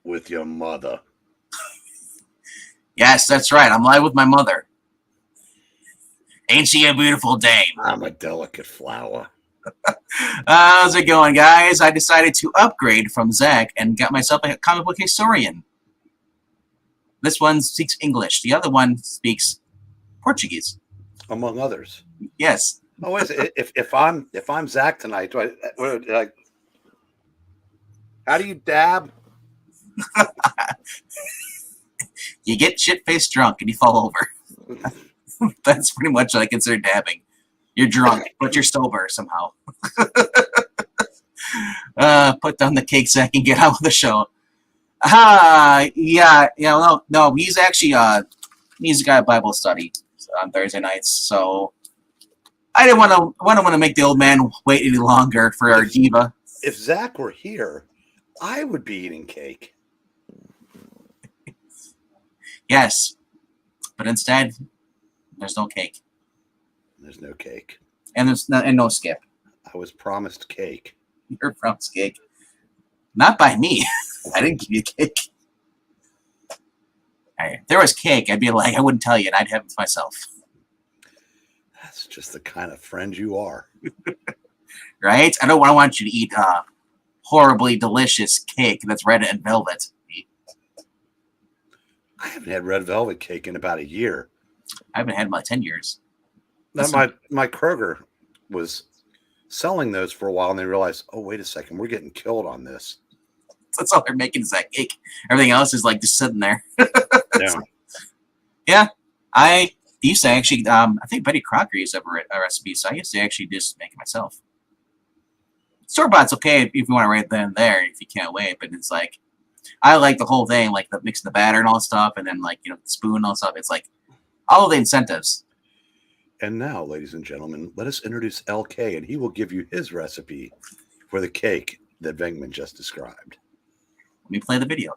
with your mother. Yes, that's right. I'm live with my mother. Ain't she a beautiful dame? I'm a delicate flower. How's it going, guys? I decided to upgrade from Zach and got myself a comic book historian. This one speaks English. The other one speaks Portuguese. Among others. Yes. Oh, wait, if I'm Zach tonight, how do you dab? You get shit-faced drunk and you fall over. That's pretty much what I consider dabbing. You're drunk, but you're sober somehow. Put down the cake, Zach, and get out of the show. No, he's actually he's got a Bible study on Thursday nights, so I didn't want to make the old man wait any longer for our diva. If Zach were here, I would be eating cake. Yes, but instead, there's no cake. There's no cake. And there's no skip. I was promised cake. You're promised cake. Not by me. I didn't give you cake. Right. If there was cake, I'd be like, I wouldn't tell you, and I'd have it myself. That's just the kind of friend you are. Right? I don't want you to eat horribly delicious cake that's red and velvet. I haven't had red velvet cake in about a year. I haven't had them in like 10 years. Now, my Kroger was selling those for a while, and they realized, oh, wait a second, we're getting killed on this. That's all they're making is that cake. Everything else is like just sitting there. Yeah. Yeah. I used to actually, I think Betty Crocker used to have a recipe, so I used to actually just make it myself. Store-bought's okay if you want to right then and there, if you can't wait, but it's like, I like the whole thing, like the mixing the batter and all stuff, and then like, the spoon and all stuff. It's like all of the incentives. And now, ladies and gentlemen, let us introduce LK, and he will give you his recipe for the cake that Venkman just described. Let me play the video.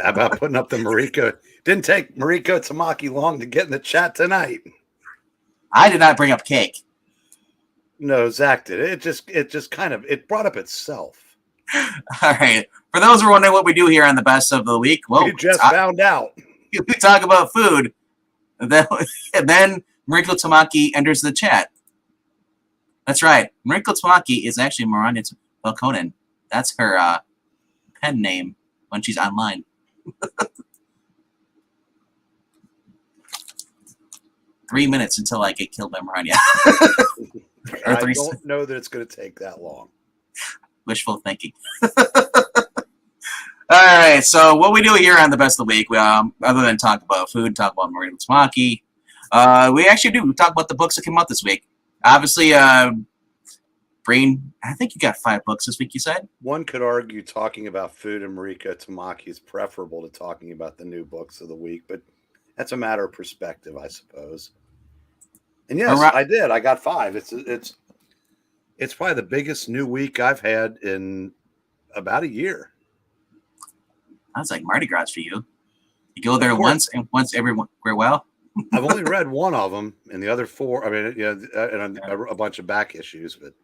About putting up the Mariko. Didn't take Mariko Tamaki long to get in the chat tonight. I did not bring up cake. No, Zach did. It just kind of brought up itself. All right. For those who are wondering what we do here on the Best of the Week, well, you just found out. We talk about food, and then Mariko Tamaki enters the chat. That's right. Mariko Tamaki is actually Miranda Belkonen. That's her pen name when she's online. 3 minutes until I get killed by Miranda. I don't know that it's going to take that long. Wishful thinking. All right, so what we do here on the Best of the Week, other than talk about food, talk about Mariko Tamaki, we actually do talk about the books that came out this week. Obviously, Brain, I think you got 5 books this week, you said? One could argue talking about food and Mariko Tamaki is preferable to talking about the new books of the week, but that's a matter of perspective, I suppose. And yes, I did. I got 5. It's probably the biggest new week I've had in about a year. Sounds like Mardi Gras for you. You go there once and once every while. I've only read one of them, and the other 4. I mean, and a bunch of back issues, but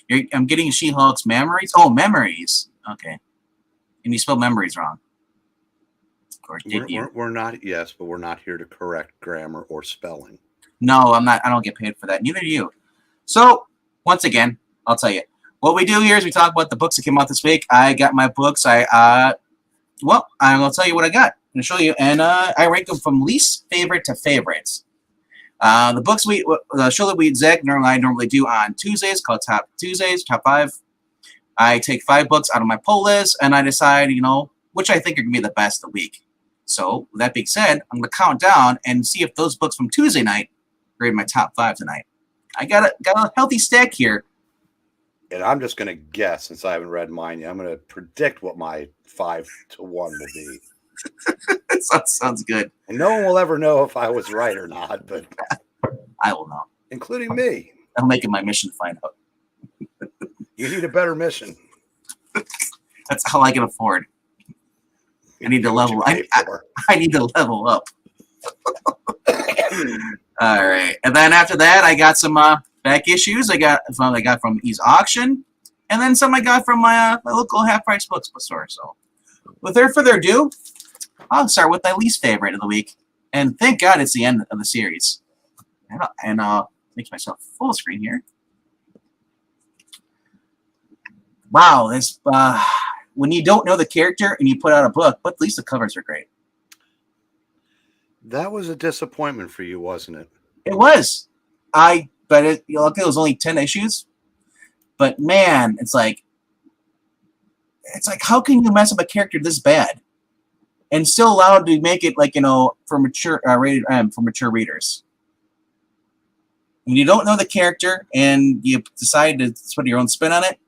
yeah, I'm getting She-Hulk's memories. Oh, memories. Okay, and you spelled memories wrong. Of course, we're not. Yes, but we're not here to correct grammar or spelling. No, I'm not. I don't get paid for that. Neither do you. So once again, I'll tell you. What we do here is we talk about the books that came out this week. I got my books. I'm going to tell you what I got. I'm going to show you. And I rank them from least favorite to favorites. The books the show that we normally do on Tuesdays, called Top Tuesdays, Top 5. I take 5 books out of my poll list, and I decide, which I think are going to be the best of the week. So, with that being said, I'm going to count down and see if those books from Tuesday night are in my top 5 tonight. I got a healthy stack here. And I'm just going to guess, since I haven't read mine yet, I'm going to predict what my 5-1 will be. That sounds good. And no one will ever know if I was right or not, but I will know. Including me. I'll make it my mission to find out. You need a better mission. That's all I can afford. I need to level. I need to level up. All right, and then after that, I got some back issues. I got from Ease Auction. and then some I got from my local half-price bookstore. So, without further ado, I'll start with my least favorite of the week, and thank God it's the end of the series. And make myself full screen here. Wow, this when you don't know the character and you put out a book, but at least the covers are great. That was a disappointment for you, wasn't it? It was. But it was only 10 issues. But man, it's like how can you mess up a character this bad and still allowed to make it like, for mature rated M for mature readers? When you don't know the character and you decide to put your own spin on it,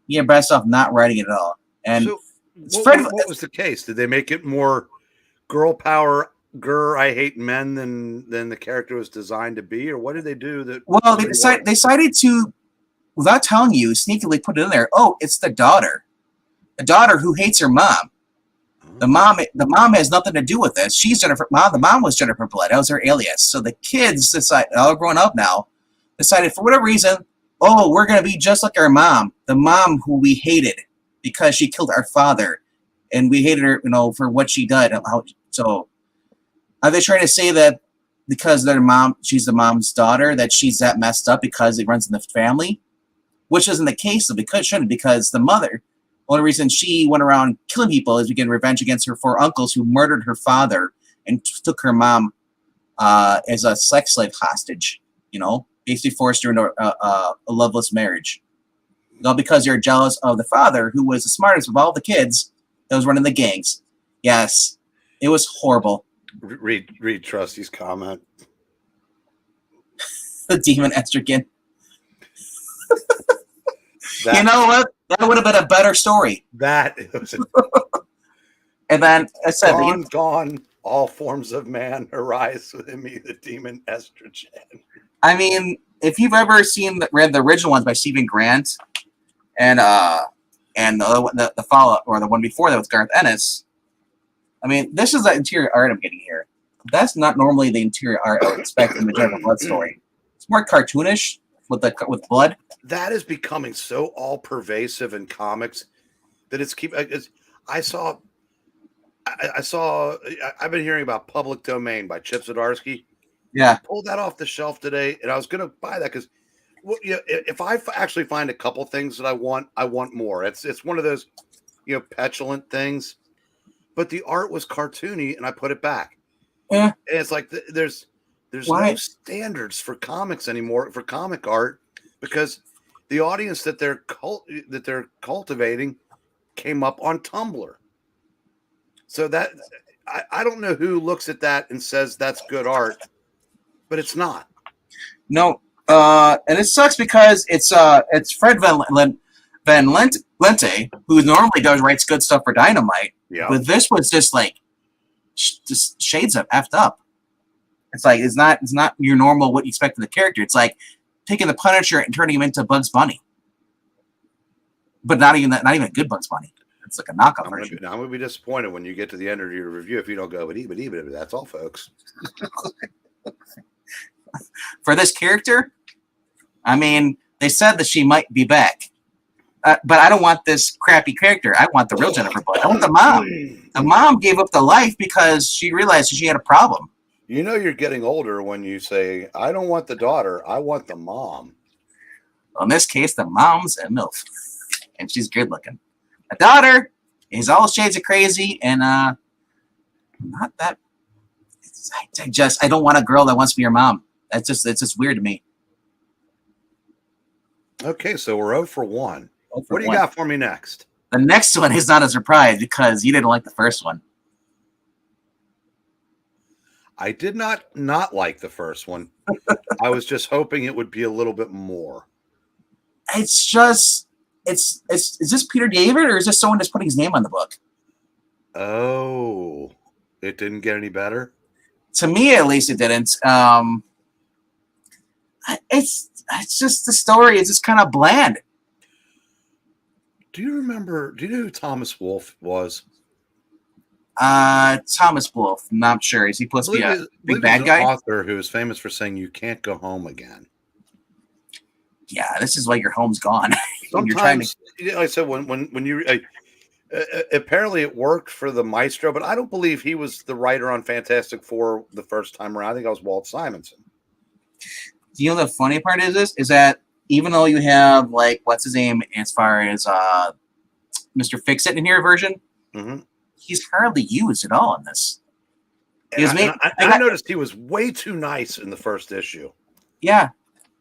you're best off not writing it at all. And so, what was the case? Did they make it more girl power? I hate men than the character was designed to be, or what did they do that? Well, they decided to, without telling you, sneakily put it in there. Oh, it's the daughter who hates her mom. The mom has nothing to do with this. She's Jennifer. The mom was Jennifer Blood. That was her alias. So the kids decided, all grown up now, decided for whatever reason, oh, we're gonna be just like our mom, the mom who we hated because she killed our father, and we hated her, for what she did. So. Are they trying to say that because their mom, she's the mom's daughter, that she's that messed up because it runs in the family? Which isn't the case, so it shouldn't, because the mother, the only reason she went around killing people is to get revenge against her 4 uncles who murdered her father and took her mom as a sex slave hostage, basically forced her into a loveless marriage. All because you're jealous of the father, who was the smartest of all the kids that was running the gangs. Yes, it was horrible. Read Trusty's comment. The demon estrogen. You know what? That would have been a better story. That was and then I said, gone. All forms of man arise within me. The demon estrogen. I mean, if you've ever read the original ones by Stephen Grant, and the follow-up or the one before that with Garth Ennis. I mean, this is the interior art I'm getting here. That's not normally the interior art I would expect in the Jennifer Blood story. It's more cartoonish with blood. That is becoming so all pervasive in comics that I've been hearing about Public Domain by Chip Zdarsky. Yeah, I pulled that off the shelf today, and I was going to buy that because, if I actually find a couple things that I want more. It's one of those, petulant things. But the art was cartoony, and I put it back. Yeah. And it's like there's no standards for comics anymore, for comic art, because the audience that they're cultivating came up on Tumblr. So that I don't know who looks at that and says that's good art, but it's not. No, and it sucks because it's Fred Van Lente, who normally writes good stuff for Dynamite. Yeah. But this was just like just shades of effed up. It's like it's not your normal what you expect of the character. It's like taking the Punisher and turning him into Bugs Bunny, but not even a good Bugs Bunny. It's like a knockoff version. I'm gonna be disappointed when you get to the end of your review if you don't go, but that's all, folks. For this character, I mean, they said that she might be back. But I don't want this crappy character. I want the real Jennifer Blood. I want the mom. The mom gave up the life because she realized she had a problem. You're getting older when you say, I don't want the daughter, I want the mom. Well, in this case, the mom's a MILF. And she's good looking. The daughter is all shades of crazy and not that. I don't want a girl that wants to be your mom. It's just weird to me. Okay, so we're 0 for 1. What do you got for me next? The next one is not a surprise because you didn't like the first one. I did not like the first one. I was just hoping it would be a little bit more. It's just, is this Peter David or is this someone just putting his name on the book? Oh, it didn't get any better? To me, at least, it didn't. It's just the story is just kind of bland. Do you know who Thomas Wolfe was? Thomas Wolfe. I'm not sure. Is he supposed to be a big bad guy? Author who is famous for saying you can't go home again. Yeah, this is why your home's gone. and you're trying to. Sometimes, like I said, when you apparently it worked for the Maestro, but I don't believe he was the writer on Fantastic Four the first time around. I think that was Walt Simonson. You know, the funny part is that even though you have like what's his name as far as Mr. Fix-It in here version, he's hardly used at all in this. I noticed he was way too nice in the first issue. Yeah.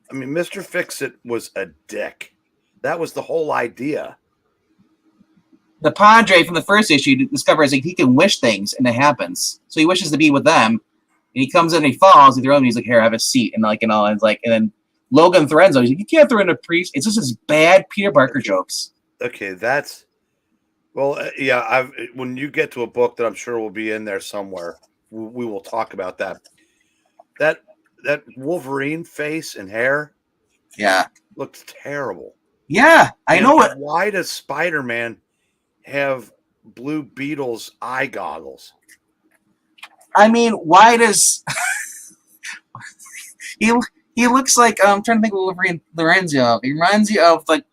I mean, Mr. Fix-It was a dick. That was the whole idea. The Padre from the first issue discovers like he can wish things and it happens. So he wishes to be with them. And he comes in and he falls, he throws him, he's like, here, have a seat. And like, and it's like, and then Logan threatens him. He's like, you can't throw in a priest. It's just his bad Peter Parker jokes. Okay, that's yeah. When you get to a book that I'm sure will be in there somewhere, we will talk about that. That Wolverine face and hair, looks terrible. Yeah, I know it. Why does Spider-Man have Blue Beetle's eye goggles? I mean, why does he looks like I'm trying to think of Wolverine Lorenzo. He reminds you of like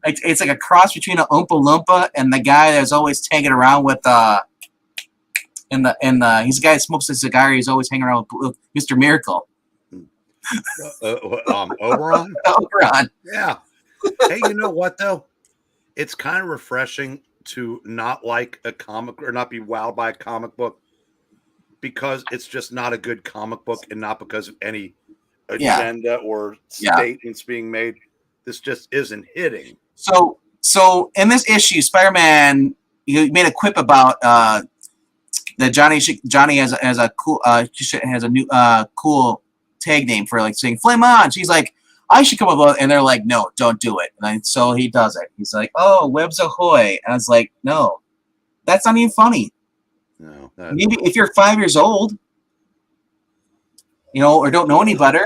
it's like a cross between an Oompa Loompa and the guy that's always hanging around with he's the guy that smokes a cigar. He's always hanging around with Mr. Miracle. Oberon? Oberon. Yeah. Hey, you know what though? It's kind of refreshing to not like a comic or not be wowed by a comic book because it's just not a good comic book and not because of any agenda or statements being made. This just isn't hitting. So in this issue, Spider-Man, he made a quip about that Johnny has a cool has a new cool tag name for like saying "Flame on." She's like, I should come up with, and they're like, no, don't do it. And so he does it. He's like, oh, webs ahoy. And I was like, no, that's not even funny. No. Maybe if you're 5 years old, or don't know any better.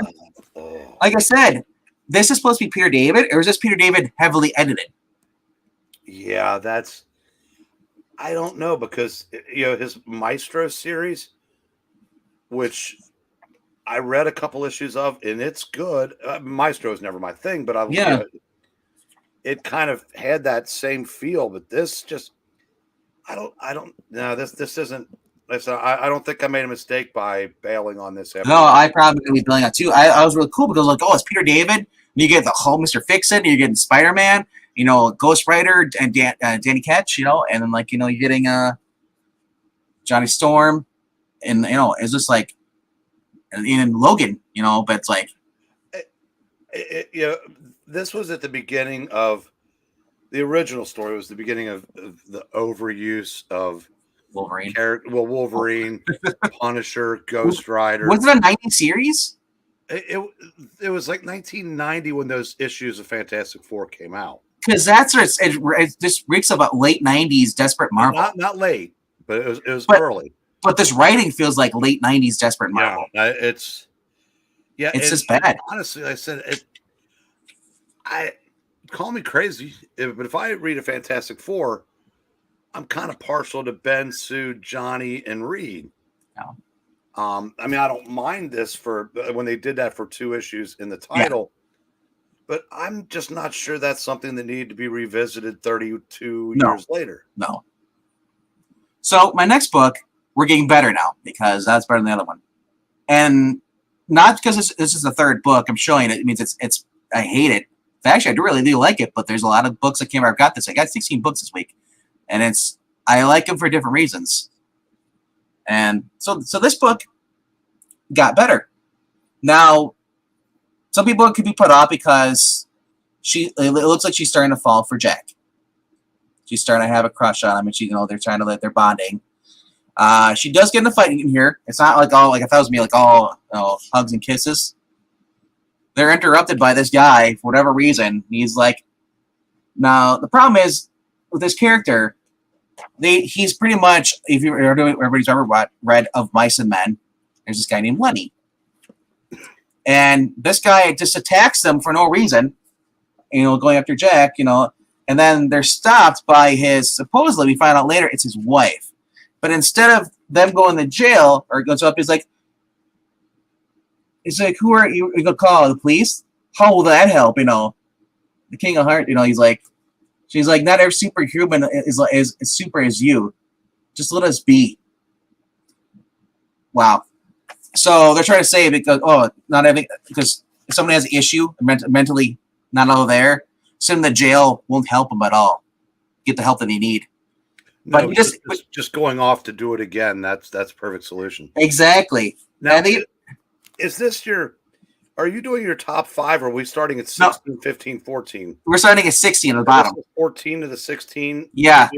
Like I said, this is supposed to be Peter David, or is this Peter David heavily edited? Yeah, I don't know because, his Maestro series, which I read a couple issues of, and it's good. Maestro is never my thing, but it kind of had that same feel. But this just, I don't. No, this isn't. Listen, I don't think I made a mistake by bailing on this. No, I probably would be bailing on too. I was really cool because I was like, oh, it's Peter David. And you get the whole Mr. Fix-It, and you're getting Spider-Man, Ghost Rider and Danny Ketch, and then like you're getting Johnny Storm, and it's just like. And Logan, but it's like, this was at the beginning of the original story. It was the beginning of the overuse of Wolverine. Wolverine, Punisher, Ghost Rider. Was it a 90 series? It was like 1990 when those issues of Fantastic Four came out. Because that's what it just reeks about late 90s Desperate Marvel. Not late, but it was early. But this writing feels like late 90s Desperate Marvel. Yeah, it's just bad. Honestly, I said I call me crazy, but if I read a Fantastic Four, I'm kind of partial to Ben, Sue, Johnny, and Reed. No. I mean, I don't mind this for when they did that for 2 issues in the title, but I'm just not sure that's something that needed to be revisited 32 years later. No. So my next book. We're getting better now because that's better than the other one, and not because this is the third book I'm showing it. It means it's I hate it. Actually, I really do like it, but there's a lot of books that came out. I've got this. I got 16 books this week, and I like them for different reasons. And so this book got better. Now, some people could be put off because it looks like she's starting to fall for Jack. She's starting to have a crush on him, and they're trying to let their bonding. She does get in a fight in here. It's not like all like I thought it was me like all hugs and kisses. They're interrupted by this guy for whatever reason. He's like, now the problem is with this character, he's pretty much if everybody's ever read of Mice and Men, there's this guy named Lenny, and this guy just attacks them for no reason. Going after Jack, and then they're stopped by supposedly we find out later it's his wife. But instead of them going to jail or goes up, he's like, who are you? You gonna call the police? How will that help? the King of Heart, she's like, not every superhuman is as super as you. Just let us be. Wow. So they're trying to say because not everything, because if someone has an issue, mentally not all there, send them to jail won't help them at all. Get the help that they need. No, but just going off to do it again. That's a perfect solution. Exactly. Now, is this are you doing your top 5, or are we starting at 16, 15, 14? We're starting at 16 at the bottom. 14 to the 16? Yeah.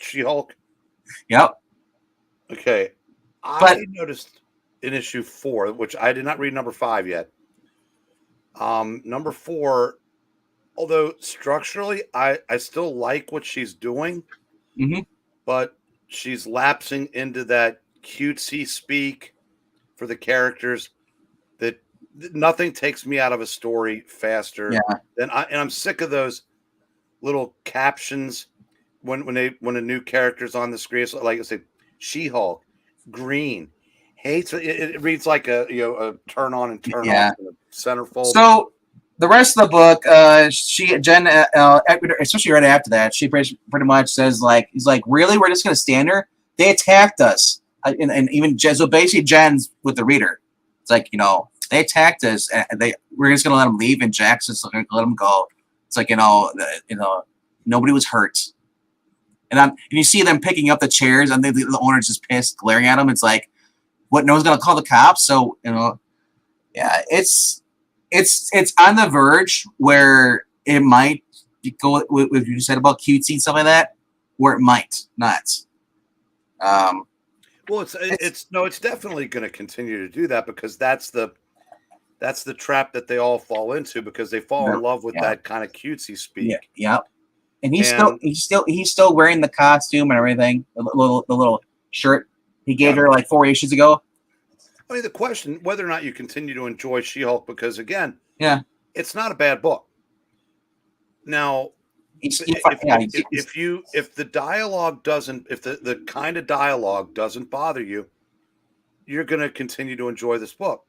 She-Hulk? Yep. Okay. I noticed in issue 4, which I did not read number 5 yet. Number 4, although structurally I still like what she's doing, but she's lapsing into that cutesy speak for the characters that nothing takes me out of a story faster than I'm sick of those little captions when a new character's on the screen. So like I said, She-Hulk, green, hates it reads like a turn on and turn off in the centerfold. So the rest of the book, Jen, especially right after that, she pretty much says he's like, really, we're just gonna stand her? They attacked us, and even Jen, so basically Jen's with the reader. It's like, they attacked us, and we're just gonna let them leave, and Jack's just gonna let them go. It's like, nobody was hurt, and you see them picking up the chairs, and the owner's just pissed, glaring at them. It's like, what? No one's gonna call the cops, so it's on the verge where it might go with what you said about cutesy and stuff like that, where it might not. Well, it's definitely going to continue to do that, because that's the trap that they all fall into, because they fall in love with that kind of cutesy speak. Yeah. And he's still wearing the costume and everything, the little shirt he gave her like 4 issues ago. I mean, the question whether or not you continue to enjoy She-Hulk, because again, it's not a bad book. Now, if the dialogue doesn't, if the kind of dialogue doesn't bother you, you're going to continue to enjoy this book.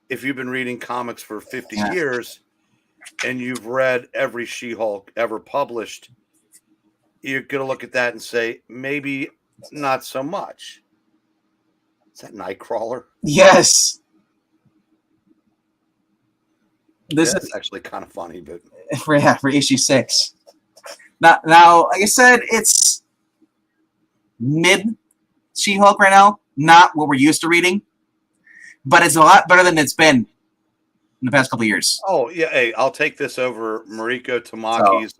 If you've been reading comics for 50 years and you've read every She-Hulk ever published, you're going to look at that and say, maybe not so much. Is that Nightcrawler? Yes. This is actually kind of funny, but for issue 6. Now, like I said, it's mid She-Hulk right now, not what we're used to reading, but it's a lot better than it's been in the past couple of years. Oh yeah, hey, I'll take this over Mariko Tamaki's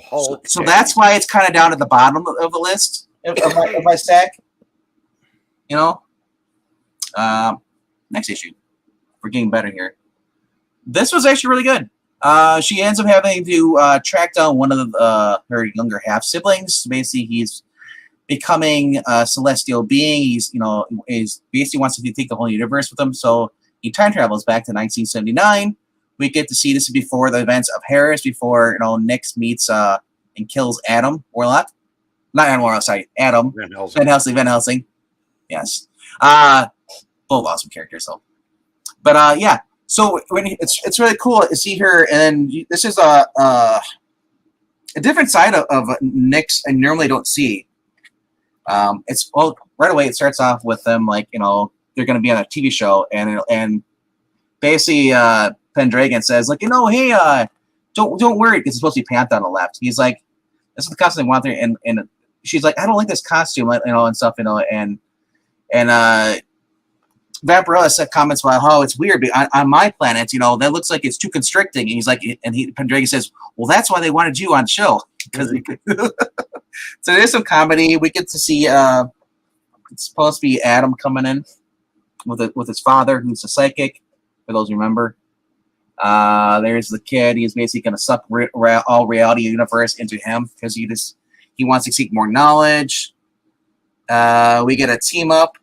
Hulk. So that's why it's kind of down at the bottom of the list of my stack. Next issue. We're getting better here. This was actually really good. She ends up having to track down one of her younger half siblings. Basically, he's becoming a celestial being. He's basically wants to take the whole universe with him. So he time travels back to 1979. We get to see this before the events of Harris, before Nyx meets and kills Adam Warlock. Not Adam Warlock, sorry, Adam Van Helsing. Yes. Both awesome characters though. But yeah. So when it's really cool to see her, and this is a different side of Nyx I normally don't see. It's right away. It starts off with them they're going to be on a TV show, and basically Pendragon says hey, don't worry, because it's supposed to be Panther on the left. He's like, this is the costume I want there, and she's like, I don't like this costume, and stuff, and Vampirella said comments about how it's weird, but on my planet, that looks like it's too constricting. And he's like, Pendragon says, well, that's why they wanted you on the show. So there's some comedy. We get to see it's supposed to be Adam coming in with his father, who's a psychic, for those who remember. There's the kid. He's basically going to suck all reality universe into him because he wants to seek more knowledge. We get a team up,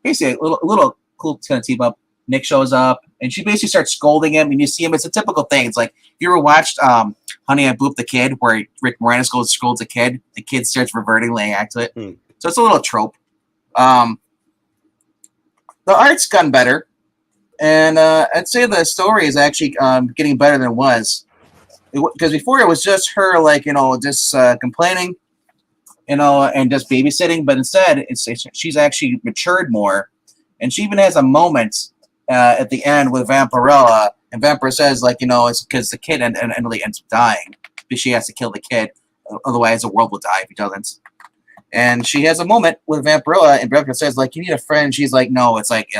basically a little cool kind of team up. Nick shows up, and she basically starts scolding him, and you see him. It's a typical thing. It's like, you ever watched Honey, I Booped the Kid, where Rick Moranis scolds a kid. The kid starts reverting, laying act to it. So it's a little trope. The art's gotten better. And I'd say the story is actually getting better than it was. Because before it was just her, like, just complaining, and just babysitting. But instead, she's actually matured more. And she even has a moment at the end with Vampirella. And Vampire says, like, it's because the kid endly ends up dying. Because she has to kill the kid. Otherwise, the world will die if he doesn't. And she has a moment with Vampirella. And Vampire says, like, you need a friend. And she's like, no, it's like,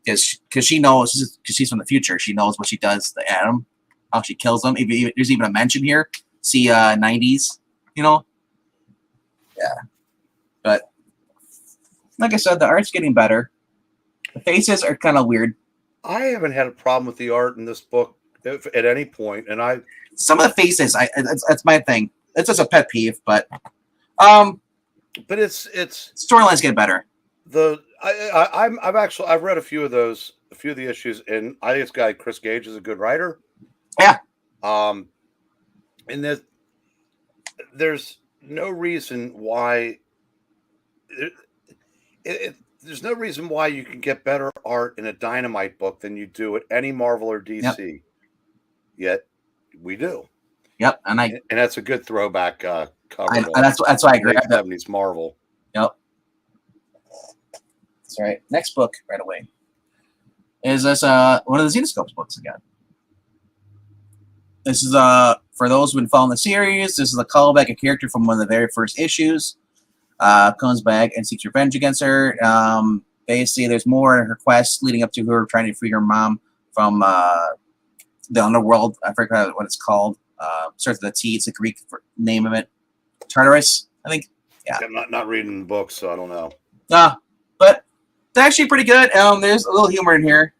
because she knows, because she's from the future. She knows what she does to Adam. How she kills them. There's even a mention here. See, 90s, Yeah. But, like I said, the art's getting better. The faces are kind of weird. I haven't had a problem with the art in this book at any point, and some of the faces, that's my thing. It's just a pet peeve, but it's storylines get better. I've read a few of the issues, and I think this guy Chris Gage is a good writer. Yeah. And there's no reason why there's no reason why you can get better art in a Dynamite book than you do at any Marvel or DC. Yep. Yet we do. Yep, and that's a good throwback cover. That's why I grabbed that. 70s Marvel. Yep. That's right. Next book right away is this one of the Xenoscopes books again. This is for those who've been following the series. This is a callback, a character from one of the very first issues. Comes back and seeks revenge against her. Basically, there's more in her quest leading up to her trying to free her mom from the underworld. I forget what it's called. Starts with a T. It's a Greek name of it. Tartarus, I think. Yeah. I'm not reading books, so I don't know. But it's actually pretty good. There's a little humor in here.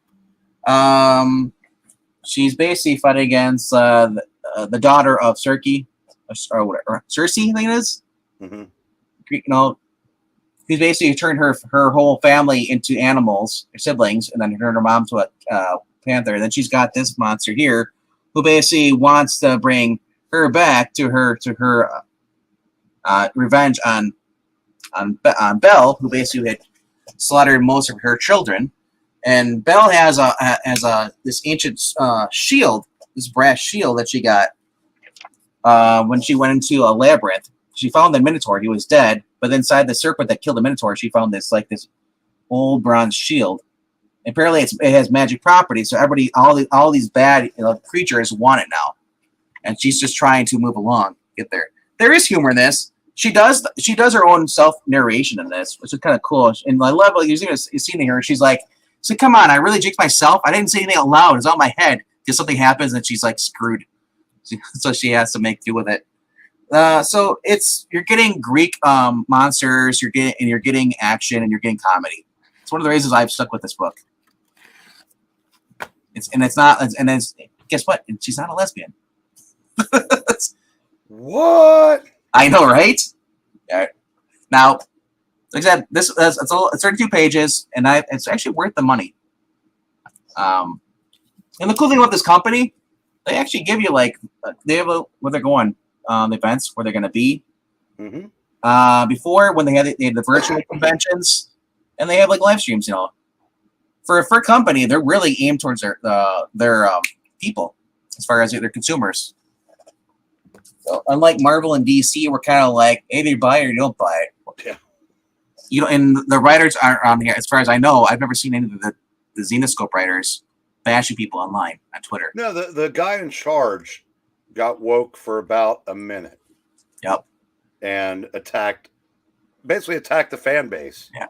She's basically fighting against the daughter of Circe, or whatever, Circe, I think it is. Mm-hmm. Who's basically turned her whole family into animals, her siblings, and then turned her mom to a panther. And then she's got this monster here, who basically wants to bring her back to her revenge on Belle, who basically had slaughtered most of her children. And Belle has this ancient shield, this brass shield that she got when she went into a labyrinth. She found the Minotaur. He was dead, but inside the serpent that killed the Minotaur, she found this old bronze shield. Apparently, it has magic properties, so everybody, all these bad creatures want it now, and she's just trying to move along, get there. There is humor in this. She does her own self narration in this, which is kind of cool. And I love you're seeing here. She's like, "So come on, I really jinxed myself. I didn't say anything out loud. It's on my head. Because something happens, and she's like screwed. So she has to make do with it." So you're getting Greek monsters, you're getting action, and you're getting comedy. It's one of the reasons I've stuck with this book. Guess what? She's not a lesbian. What? I know, right? Yeah. Now, like I said, it's 32 pages, and it's actually worth the money. And the cool thing about this company, they actually give you they have where they're going, events where they're going to be. Mm-hmm. Before, when they had the virtual conventions, and they have live streams, For a company, they're really aimed towards their people as far as their consumers. So unlike Marvel and DC, we're kind of like, either you buy it or you don't buy it. Yeah. And the writers aren't on here. As far as I know, I've never seen any of the Xenoscope writers bashing people online on Twitter. No, the guy in charge got woke for about a minute. Yep. And basically attacked the fan base. Yeah.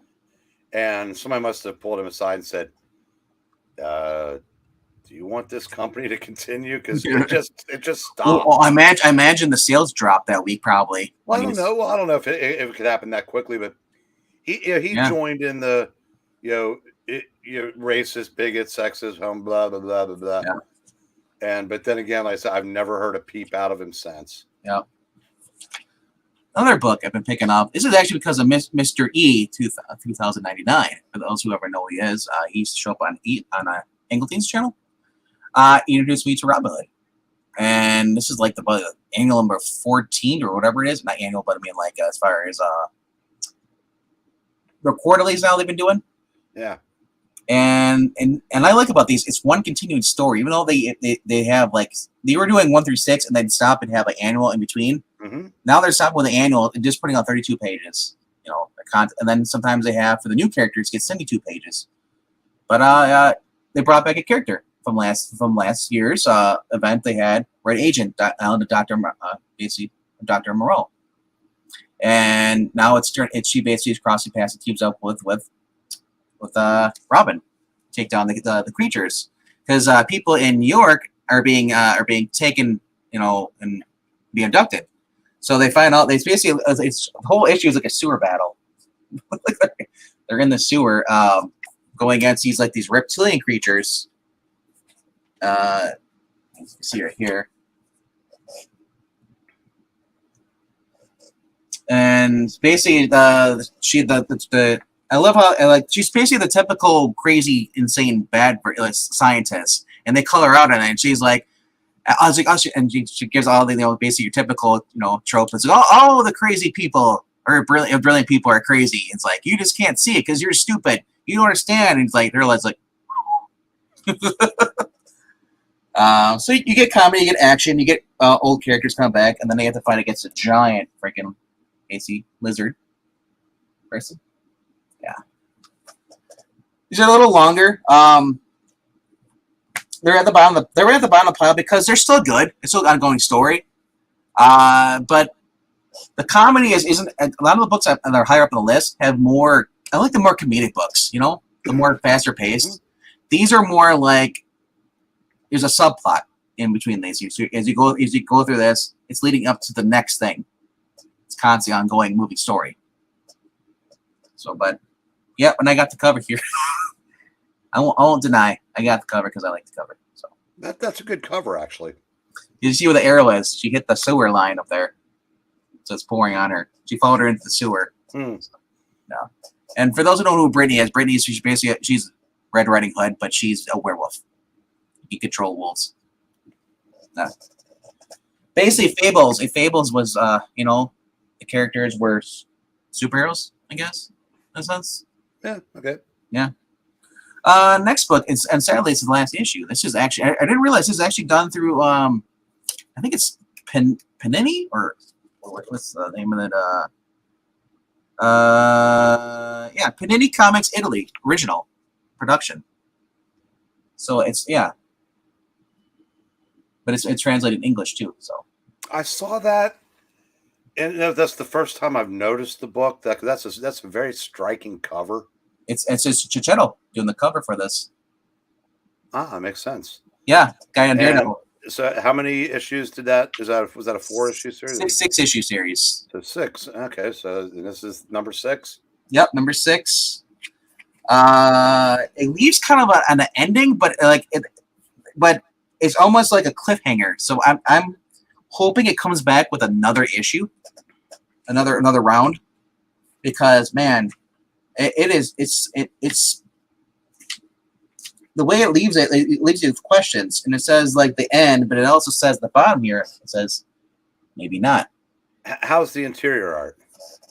And somebody must have pulled him aside and said, do you want this company to continue? Because it just stopped. Well, I imagine the sales dropped that week, probably. Well, I don't know. Well, I don't know if it could happen that quickly, but he joined in the racist, bigot, sexist, blah blah blah blah blah. Yeah. But then again, like I said, I've never heard a peep out of him since. Yeah. Another book I've been picking up. This is actually because of Mr. E 2099. For those who ever know who he is, he used to show up on Angleton's channel. He introduced me to Robin Hood, and this is like the annual number 14 or whatever it is. Not annual, but I mean as far as the quarterlies now they've been doing. Yeah. And I like about these, it's one continuing story, even though they have like they were doing 1 through 6 and they'd stop and have an annual in between. Mm-hmm. Now they're stopping with the annual and just putting out 32 pages, you know, and then sometimes they have for the new characters get 72 pages. But they brought back a character from last year's event. They had Red Agent, basically Dr. Moreau, and now she basically is crossing paths and teams up with Robin, take down the creatures, because people in New York are being taken, you know, and be abducted. So they find out it's basically the whole issue is like a sewer battle. They're in the sewer, going against these reptilian creatures. See right here, and basically I love how she's basically the typical crazy, insane, bad scientist, and they call her out on it, and she's like, I was like, oh, and she gives all the basically your typical trope. It's like, all the crazy people or brilliant people are crazy. It's like you just can't see it because you're stupid. You don't understand. And it's like they're like, so you get comedy, you get action, you get old characters come back, and then they have to fight against a giant freaking AC lizard person. Yeah, these are a little longer. They're at the bottom. Of the pile because they're still good. It's still an ongoing story. But the comedy isn't. A lot of the books that are higher up on the list have more. I like the more comedic books. The more faster paced. These are more like there's a subplot in between these. So as you go through this, it's leading up to the next thing. It's constantly ongoing movie story. So, but yeah, when I got the cover here. I won't deny I got the cover because I like the cover. So that's a good cover, actually. You see where the arrow is? She hit the sewer line up there, so it's pouring on her. She followed her into the sewer. So, no. And for those who don't know who Brittany is, she's Red Riding Hood, but she's a werewolf. You can control wolves. No. Basically, Fables. Fables was the characters were superheroes, I guess, in a sense. Yeah. Okay. Yeah. Next book is, and sadly, it's the last issue. This is actually, I didn't realize this is actually done through, I think it's Panini, or what's the name of it? Yeah, Panini Comics Italy, original production. So it's, yeah. But it's translated in English too, so. I saw that, and that's the first time I've noticed the book. That's a very striking cover. It's Chichetto doing the cover for this. Ah, makes sense. Yeah, guy on Daredevil. So, how many issues did that? Was that a 4-issue series? Six issue series. So 6. Okay, so this is number 6. Yep, number 6. It leaves kind of an ending, but but it's almost like a cliffhanger. So I'm hoping it comes back with another issue, another round, because man. It's the way it leaves you with questions, and it says like the end, but it also says the bottom here. It says maybe not. How's the interior art?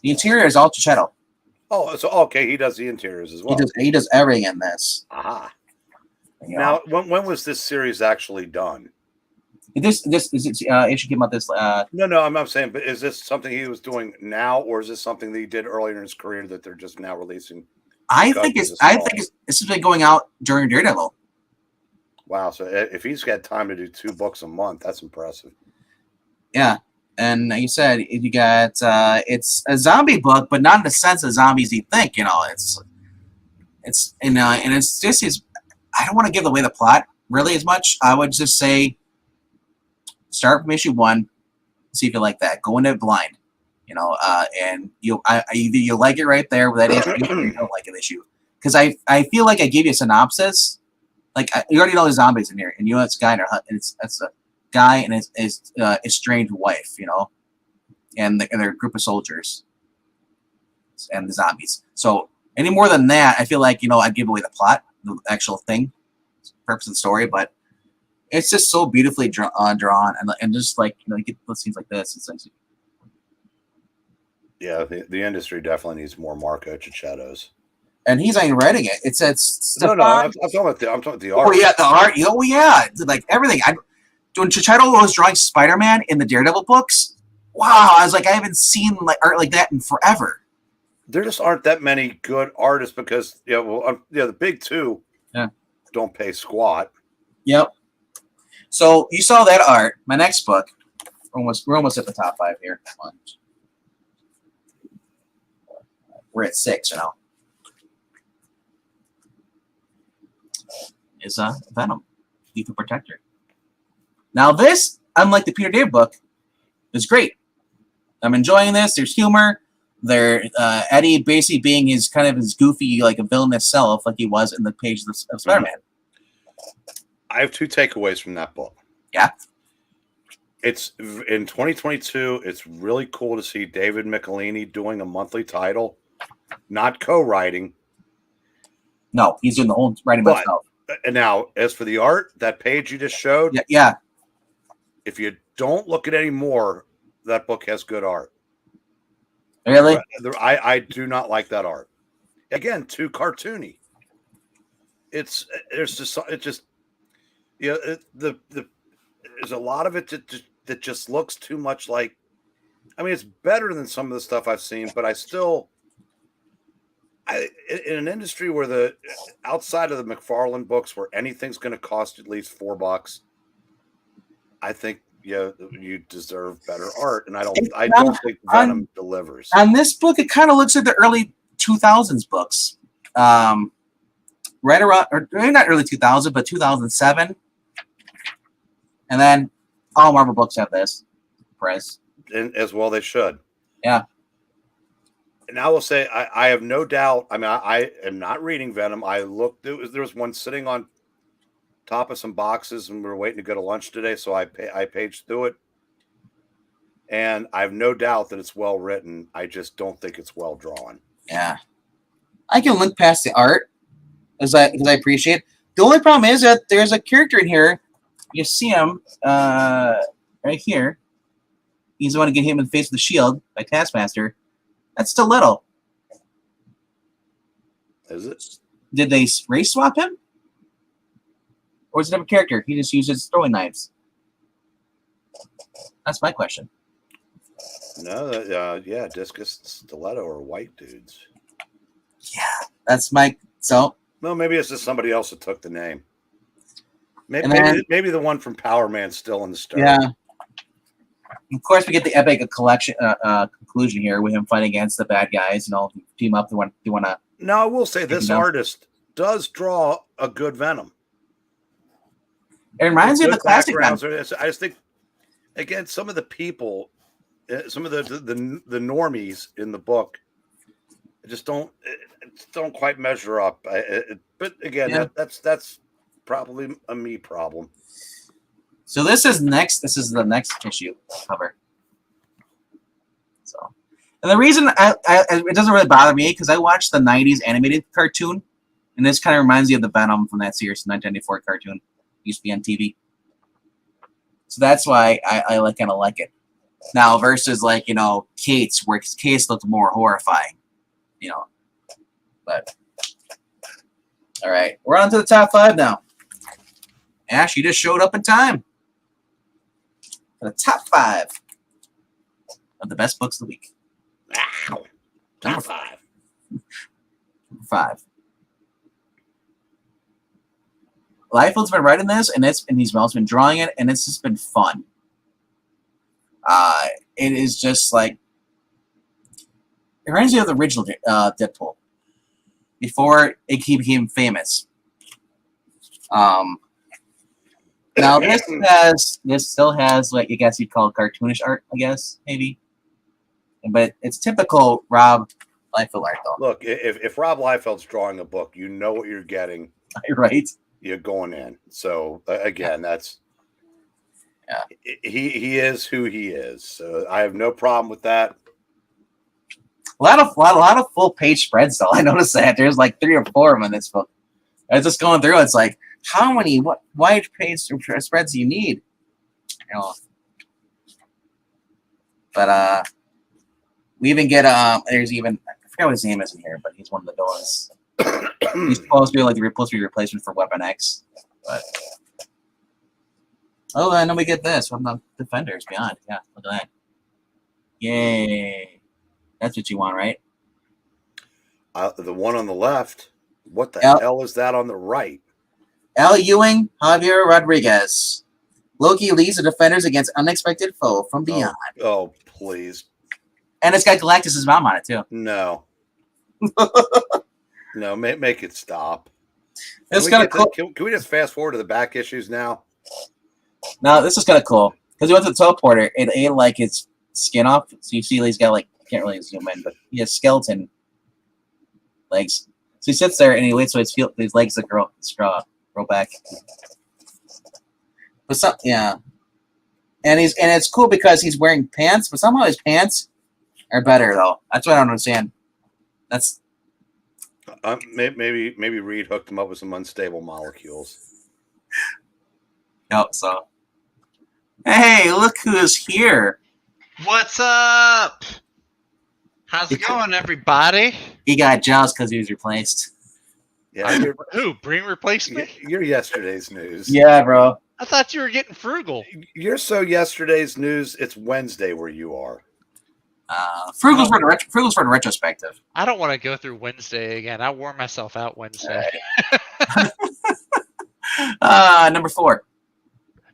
The interior is all Chichetto. Oh, so okay, he does the interiors as well. He does everything in this. Aha. Now, when was this series actually done? This issue came out this. No, I'm not saying. But is this something he was doing now, or is this something that he did earlier in his career that they're just now releasing? I think it's been going out during Daredevil. Wow! So if he's got time to do 2 books a month, that's impressive. Yeah, and like you said, you got it's a zombie book, but not in the sense of zombies you think. It's and it's just I don't want to give away the plot really as much. I would just say. Start from issue 1, see if you like that. Go into it blind, and either you like it right there with that issue, or you don't like an issue. Because I feel like I gave you a synopsis. Like you already know the zombies in here, and it's a guy in a hut, and that's a guy and his estranged wife, and their group of soldiers, and the zombies. So any more than that, I feel like I'd give away the plot, the actual thing, purpose of the story, but. It's just so beautifully drawn, and just like you get scenes like this. It's like, yeah, the industry definitely needs more Marco Cicchettos. and he's not even writing it. It says no. I'm talking about the art. Oh yeah, the art. Oh yeah, like everything. When Chichito was drawing Spider-Man in the Daredevil books, wow, I was like, I haven't seen like art like that in forever. There just aren't that many good artists because the big two don't pay squat. Yep. So you saw that art. My next book. We're almost at the top 5 here. We're at 6 now. Is Venom, Protector. Now this, unlike the Peter David book, is great. I'm enjoying this. There's humor. Eddie basically being his kind of his goofy, like a villainous self, like he was in the page of Spider-Man. I have 2 takeaways from that book. Yeah. It's in 2022. It's really cool to see David Michelini doing a monthly title, not co-writing. No, he's doing the whole writing by himself. And now, as for the art, that page you just showed, yeah. If you don't look at any more, that book has good art. Really? I do not like that art. Again, too cartoony. There's a lot of it that just looks too much like. I mean, it's better than some of the stuff I've seen, but in an industry where outside of the McFarlane books, where anything's going to cost at least $4, I think you deserve better art, and I don't think Venom delivers. On this book, it kind of looks like the early 2000s books, right around, or maybe not early 2000, but 2007. And then all Marvel books have this press, and as well they should. Yeah. And I will say, I have no doubt. I mean, I am not reading Venom. I looked. There was one sitting on top of some boxes, and we were waiting to go to lunch today, so I paged through it, and I have no doubt that it's well written. I just don't think it's well drawn. Yeah, I can look past the art because I appreciate it. The only problem is that there's a character in here. You see him right here. He's the one to get him in the face with the shield by Taskmaster. That's Stiletto. Is it? Did they race swap him? Or is it a different character? He just uses throwing knives. That's my question. No, Discus and Stiletto are white dudes. Yeah, that's my... So... Well, maybe it's just somebody else that took the name. Maybe the one from Power Man's still in the story. Yeah. Of course, we get the epic conclusion here with him fighting against the bad guys and all team up. They want to... Now, I will say this artist does draw a good Venom. It reminds me of the classic Venom. I just think, again, some of the people, some of the normies in the book, just don't quite measure up. But again, that's probably a me problem. So this is next. This is the next issue cover. So, and the reason it doesn't really bother me because I watched the '90s animated cartoon, and this kind of reminds me of the Venom from that series, 1994 cartoon. Used to be on TV, so that's why I kind of like it now versus like Kate's, where Kate's looked more horrifying, But all right, we're on to the top 5 now. Ash, you just showed up in time for the top 5 of the best books of the week. Wow, top 5. Number 5. Liefeld's been writing this, and he's also been drawing it, and it's just been fun. It is just like it reminds me of the original Deadpool before it became famous. Now this still has what you guess you'd call cartoonish art, I guess maybe, but it's typical Rob Liefeld art though. Look, if Rob Liefeld's drawing a book, you know what you're getting. Right. You're going in. So again, that's he is who he is. So I have no problem with that. A lot of full page spreads though. I noticed that there's like 3 or 4 of them in this book. I was just going through. It's like how many wide page spreads do you need? But we even get there's even I forgot what his name is in here, but he's one of the villains. He's supposed to be like the replacement for Weapon X. But and then we get this from the Defenders Beyond. Yeah, look at that. Yay. That's what you want, right? The one on the left. What the hell is that on the right? Al Ewing, Javier Rodriguez. Loki leads the Defenders against unexpected foe from beyond. Oh please. And it's got Galactus' mom on it, too. No. No, make it stop. It's kind of cool. Can we just fast forward to the back issues now? No, this is kind of cool. Because he went to the teleporter, it ate like his skin off. So you see he's got like, I can't really zoom in, but he has skeleton legs. So he sits there and he waits for his legs to grow back. But and it's cool because he's wearing pants, but somehow his pants are better though. That's what I don't understand. That's maybe Reed hooked him up with some unstable molecules. Yep. So hey, look who's here! What's up? How's it going, everybody? He got jealous because he was replaced. Yeah, who? Breen replaced me? You're yesterday's news. Yeah, bro. I thought you were getting frugal. You're so yesterday's news. It's Wednesday where you are. Frugal's for the retrospective. I don't want to go through Wednesday again. I wore myself out Wednesday. Number 4.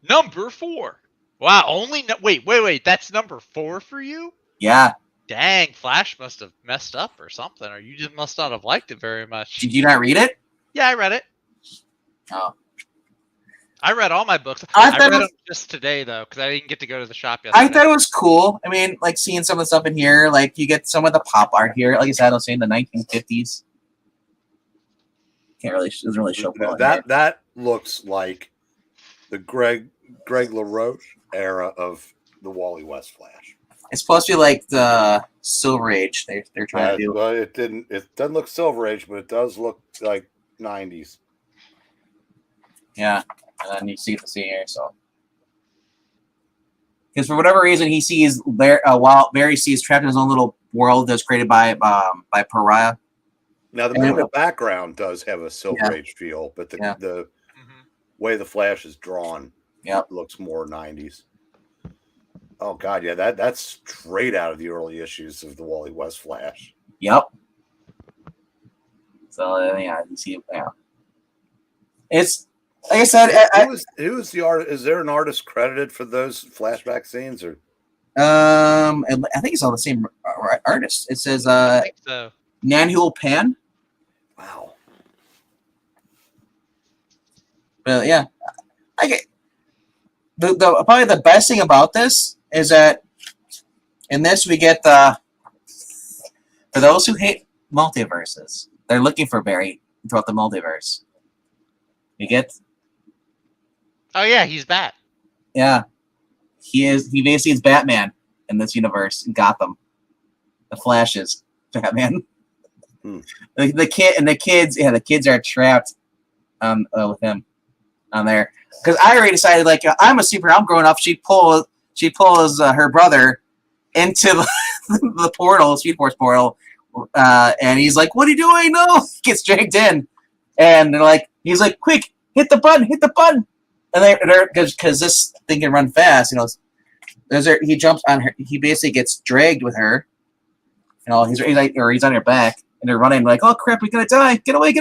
Number 4. Wow. Wait. That's number 4 for you? Yeah. Dang, Flash must have messed up or something, or you just must not have liked it very much. Did you not read it? Yeah, I read it. Oh. I read all my books. I read them just today, though, because I didn't get to go to the shop yesterday. I thought it was cool. I mean, like, seeing some of the stuff in here, like, you get some of the pop art here. Like I said, I was saying the 1950s. Doesn't really show well. That looks like the Greg LaRoche era of the Wally West Flash. It's supposed to be like the Silver Age they're trying to do. Well, it doesn't look Silver Age, but it does look like 90s. Yeah, and then you see here, so. Because for whatever reason, he sees while Barry sees trapped in his own little world that's created by Pariah. Now the background does have a Silver Age feel, but the way the Flash is drawn, looks more 90s. Oh God, yeah, that's straight out of the early issues of the Wally West Flash. Yep. So yeah, you see, it's like I said. Who's the artist? Is there an artist credited for those flashback scenes, or? I think it's all the same artist. It says I think so. Nanhul Pan. Wow. But yeah, I get the probably the best thing about this is that in this we get for those who hate multiverses, they're looking for Barry throughout the multiverse. You get? Oh yeah, he's Bat. Yeah, he basically is Batman in this universe in Gotham. The Flash is Batman. The kids are trapped with him on there because I already decided like I'm a superhero. I'm growing up. She pulls her brother into the portal, Speed Force portal, and he's like, "What are you doing?" No, he gets dragged in, and they're like, he's like, "Quick, hit the button!" And they're because this thing can run fast, he jumps on her. He basically gets dragged with her. He's on her back, and they're running like, "Oh crap, we're gonna die! Get away!"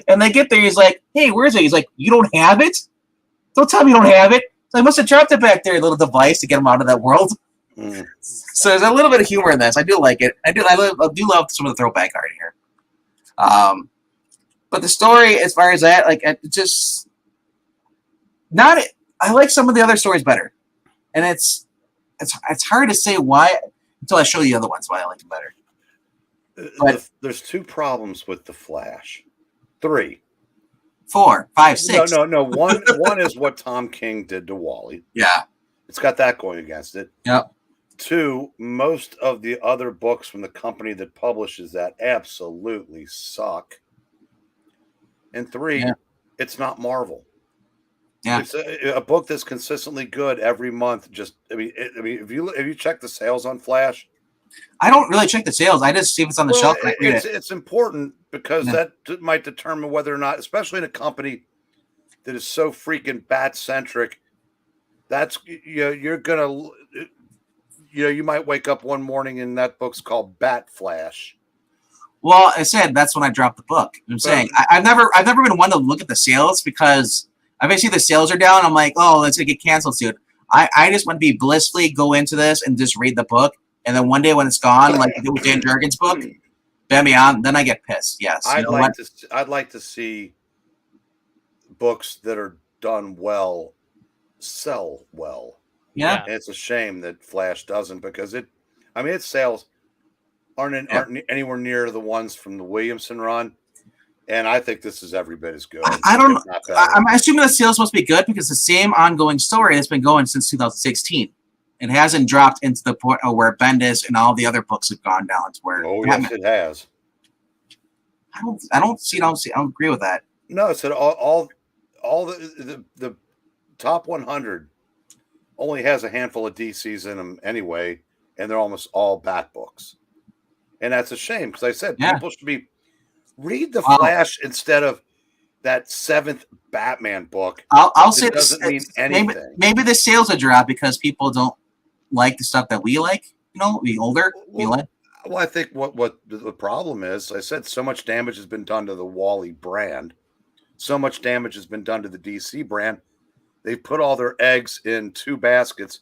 And they get there. He's like, "Hey, where is it?" He's like, "You don't have it? Don't tell me you don't have it." So I must have dropped it back there, a little device to get him out of that world. So there's a little bit of humor in this. I do like it. I do love some of the throwback art here. But the story, as far as that, like, it just not. I like some of the other stories better, and it's hard to say why until I show you the other ones why I like them better. But there's 2 problems with the Flash. 3. 4, 5, 6. No. One is what Tom King did to Wally. Yeah. It's got that going against it. Yep. 2, most of the other books from the company that publishes that absolutely suck. And 3, it's not Marvel. Yeah. It's a book that's consistently good every month. If you check the sales on Flash, I don't really check the sales. I just see if it's on the shelf. And I read it. It's important because that might determine whether or not, especially in a company that is so freaking bat-centric, that's you're gonna you might wake up one morning and that book's called Bat Flash. Well, I said that's when I dropped the book. I'm saying I've never been one to look at the sales because if I see the sales are down, I'm like, oh, it's gonna get canceled soon. I just want to be blissfully go into this and just read the book, and then one day when it's gone, like with Dan Jurgens' book, bet me on, then I get pissed. Yes, I'd like to see books that are done well sell well. Yeah, and it's a shame that Flash doesn't because its sales aren't anywhere near the ones from the Williamson run, and I think this is every bit as good. I'm assuming the sales must be good because the same ongoing story has been going since 2016. It hasn't dropped into the point where Bendis and all the other books have gone down to where. Oh yes, it has. I don't agree with that. No, it's all the top 100 only has a handful of DCs in them anyway, and they're almost all Bat books. And that's a shame because I said people should read the Flash instead of that 7th Batman book. I'll say it doesn't mean anything. Maybe the sales are dropped because people don't like the stuff that we like. We older. Well, I think what the problem is, I said so much damage has been done to the Wally brand. So much damage has been done to the DC brand. They've put all their eggs in 2 baskets.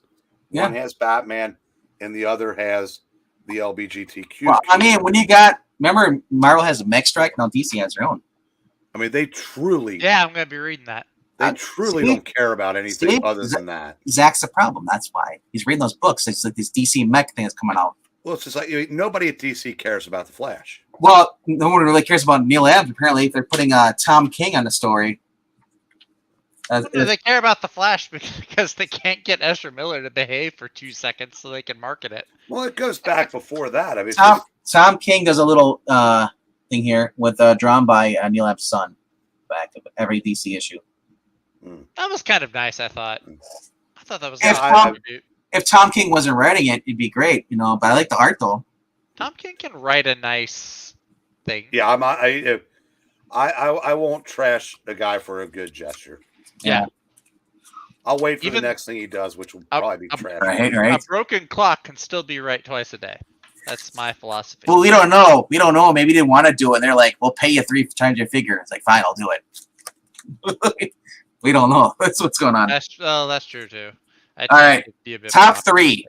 Yeah. One has Batman and the other has the LGBTQ. Well, when remember Marvel has a mech strike, now DC has their own. They truly. Yeah, I'm going to be reading that. They truly don't care about anything other than that. Zach's the problem. That's why he's reading those books. It's like this DC mech thing that's coming out. Well, it's just like nobody at DC cares about the Flash. Well, no one really cares about Neil Adams. Apparently, they're putting Tom King on the story. They care about the Flash because they can't get Ezra Miller to behave for 2 seconds so they can market it. Well, it goes back before that. Tom King does a little thing here with drawn by Neil Adams' son back of every DC issue. That was kind of nice, I thought. I thought that was if Tom King wasn't writing it, it'd be great, but I like the art though. Tom King can write a nice thing. Yeah, I won't trash a guy for a good gesture. Yeah. I'll wait for the next thing he does, which will probably be trash. Right. A broken clock can still be right twice a day. That's my philosophy. Well, we don't know. Maybe they didn't want to do it. And they're like, we'll pay you 3 times your figure. It's like, fine, I'll do it. We don't know. That's what's going on. That's true, too. All right. Top 3.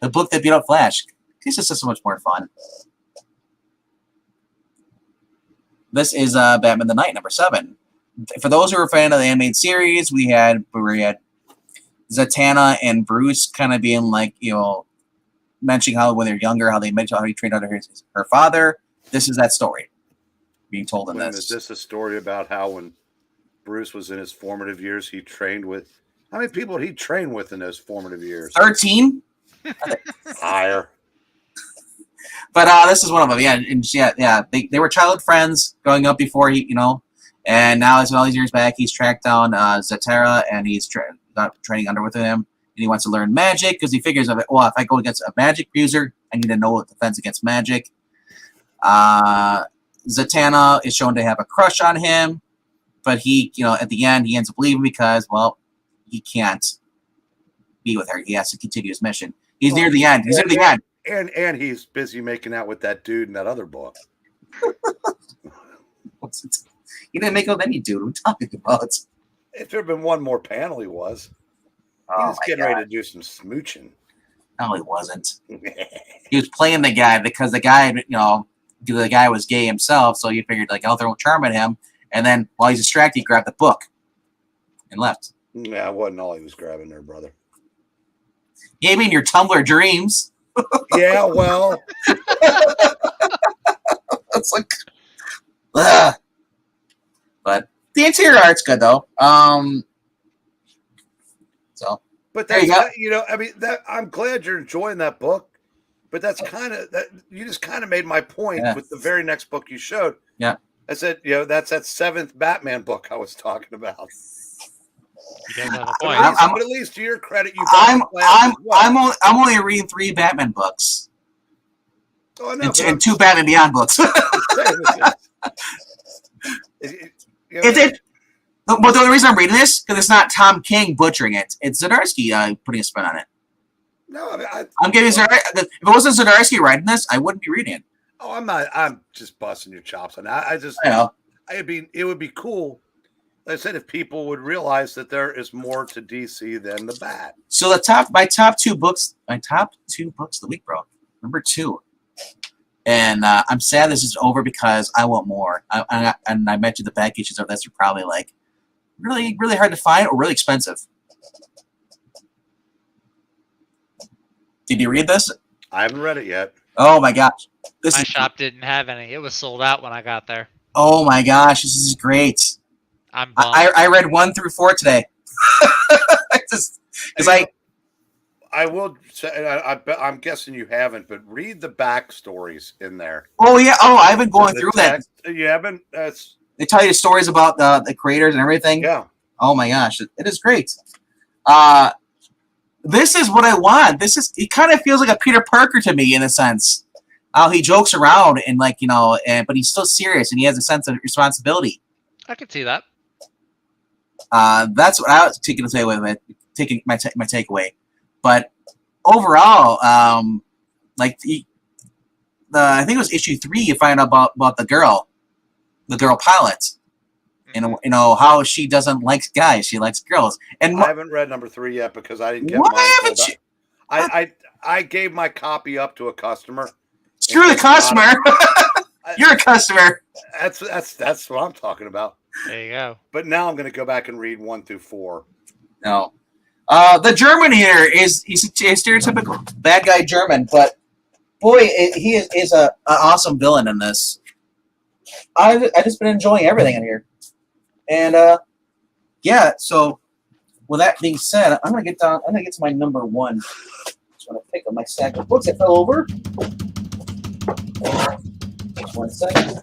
The book that beat up Flash. This is just so much more fun. This is Batman the Knight, number 7. For those who are a fan of the animated series, we had Zatanna and Bruce kind of being like, mentioning how when they're younger, how they mentioned how he trained under her father. This is that story being told in this. Is this a story about how when Bruce was in his formative years, he trained with how many people did he train with in those formative years? 13? Higher. But this is one of them. Yeah, and they were childhood friends growing up before he, and now as all these years back, he's tracked down Zatanna and he's training under with him, and he wants to learn magic because he figures if I go against a magic user, I need to know what defense against magic. Zatanna is shown to have a crush on him, but he, at the end, he ends up leaving because, he can't be with her. He has to continue his mission. He's near the end. He's near the end. And he's busy making out with that dude in that other book. He didn't make out with any dude. What are we talking about? If there had been one more panel, he was. He was getting ready to do some smooching. No, he wasn't. He was playing the guy because the guy, the guy was gay himself, so he figured, I'll throw a charm at him. And then while he's distracted, he grabbed the book and left. Yeah, it wasn't all he was grabbing there, brother. You mean your Tumblr dreams? Yeah, well. It's like, ugh. But the interior art's good though. But that's I'm glad you're enjoying that book. But that's kind of that. You just kind of made my point with the very next book you showed. Yeah, I said, that's that 7th Batman book I was talking about. You don't have a point. But at least to your credit, I'm only reading 3 Batman books. Oh, no, and two Batman Beyond books. But the only reason I'm reading this because it's not Tom King butchering it; it's Zdarsky putting a spin on it. No, I mean, I'm giving Zdarsky. If it wasn't Zdarsky writing this, I wouldn't be reading it. Oh, I'm not. I'm just busting your chops on that. I know. It would be cool. Like I said, if people would realize that there is more to DC than the Bat. So my top two books of the week, bro. Number 2. And I'm sad this is over because I want more. I mentioned the back issues of this are probably like really, really hard to find or really expensive. Did you read this? I haven't read it yet. Oh my gosh. My shop didn't have any. It was sold out when I got there. Oh my gosh, this is great. I read 1 through 4 today. I will say, I'm guessing you haven't, but read the backstories in there. Oh yeah. Oh, I've been going through that. You haven't? They tell you the stories about the creators and everything. Yeah. Oh my gosh, it is great. This is what I want. He kind of feels like a Peter Parker to me in a sense. How he jokes around and but he's still serious and he has a sense of responsibility. I can see that. That's what I was taking my takeaway. But overall, I think it was issue 3. You find out about the girl pilot, and how she doesn't like guys, she likes girls. And I haven't read number 3 yet because I didn't get why mine. Haven't you? I gave my copy up to a customer. Screw the customer. You're a customer. That's what I'm talking about. There you go. But now I'm going to go back and read 1 through 4. No. The German here he's a stereotypical bad guy German, but boy, he is an awesome villain in this. I just been enjoying everything in here, and yeah. So with that being said, I'm gonna get to my number 1. Just want to pick up my stack of books that fell over. Just 1 second.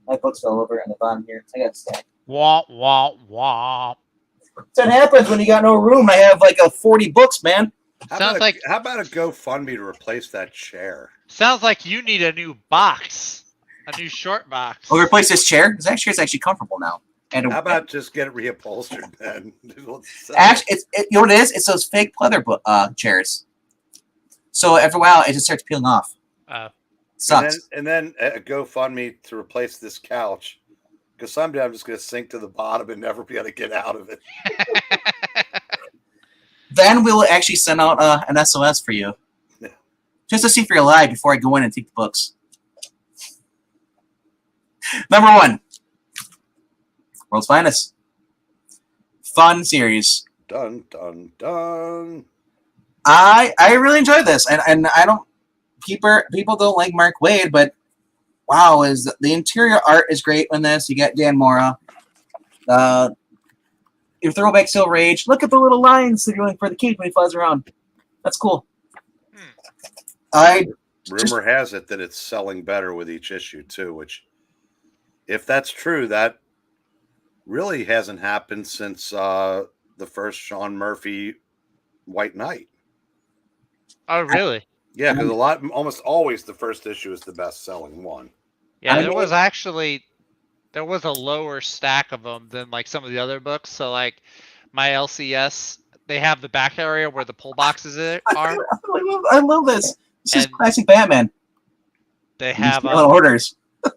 My books fell over on the bottom here. I got a stack. Womp womp womp. That happens when you got no room. I have like 40 books, man. How about a GoFundMe to replace that chair? Sounds like you need a new box, a new short box. We'll replace this chair. This chair's actually comfortable now. And how about just get it reupholstered then? Actually, you know what it is? It's those fake leather chairs. So after a while, it just starts peeling off. Sucks. And then a GoFundMe to replace this couch. Because someday I'm just going to sink to the bottom and never be able to get out of it. Then we'll actually send out an SOS for you. Yeah. Just to see if you're alive before I go in and take the books. Number 1. World's Finest. Fun series. Dun, dun, dun. I really enjoyed this. And I don't... People don't like Mark Waid, but... Wow, the interior art is great in this. You got Dan Mora. Your throwback Silver Age. Look at the little lines they're doing for the cape when he flies around. That's cool. Rumor has it that it's selling better with each issue too, which, if that's true, that really hasn't happened since the first Sean Murphy White Knight. Oh, really? Yeah, because almost always the first issue is the best-selling one. Yeah, there was a lower stack of them than like some of the other books. So like my LCS, they have the back area where the pull boxes are. I love this. This is classic Batman. They have orders.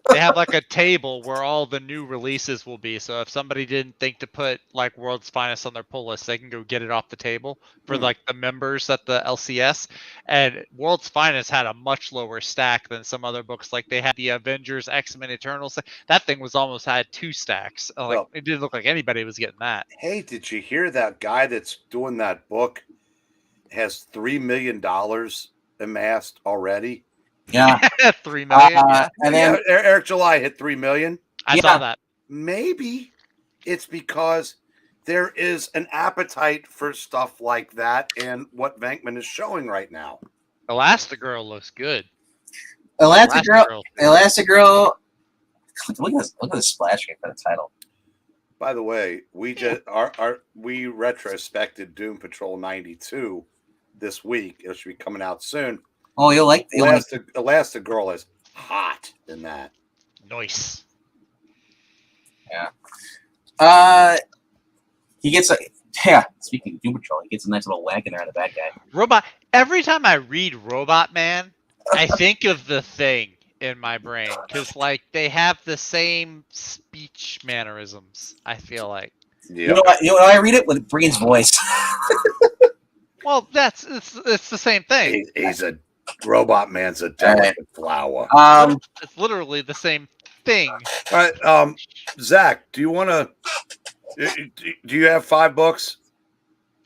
They have like a table where all the new releases will be. So if somebody didn't think to put like World's Finest on their pull list, they can go get it off the table for like the members at the LCS. And World's Finest had a much lower stack than some other books. Like they had the Avengers, X-Men, Eternals. That thing was almost had 2 stacks. Like it didn't look like anybody was getting that. Hey, did you hear that guy that's doing that book has $3 million amassed already? Yeah. 3 million. Yeah. And then Eric July hit 3 million. I saw that. Maybe it's because there is an appetite for stuff like that and what Venkman is showing right now. Elastigirl looks good. Elastigirl. Look at the splash screen for the title. By the way, we retrospected Doom Patrol 92 this week. It should be coming out soon. Oh, you'll like Elastigirl is hot in that. Nice. Yeah. He gets a Speaking of Doom Patrol, he gets a nice little whack in there on the bad guy. Robot. Every time I read Robot Man, I think of the Thing in my brain because like they have the same speech mannerisms. I feel like. Yeah. You know what? I read it with Breen's voice. Well, it's the same thing. He's a Robot Man's a delicate flower. It's literally the same thing. All right, Zach, do you want to? Do you have 5 books?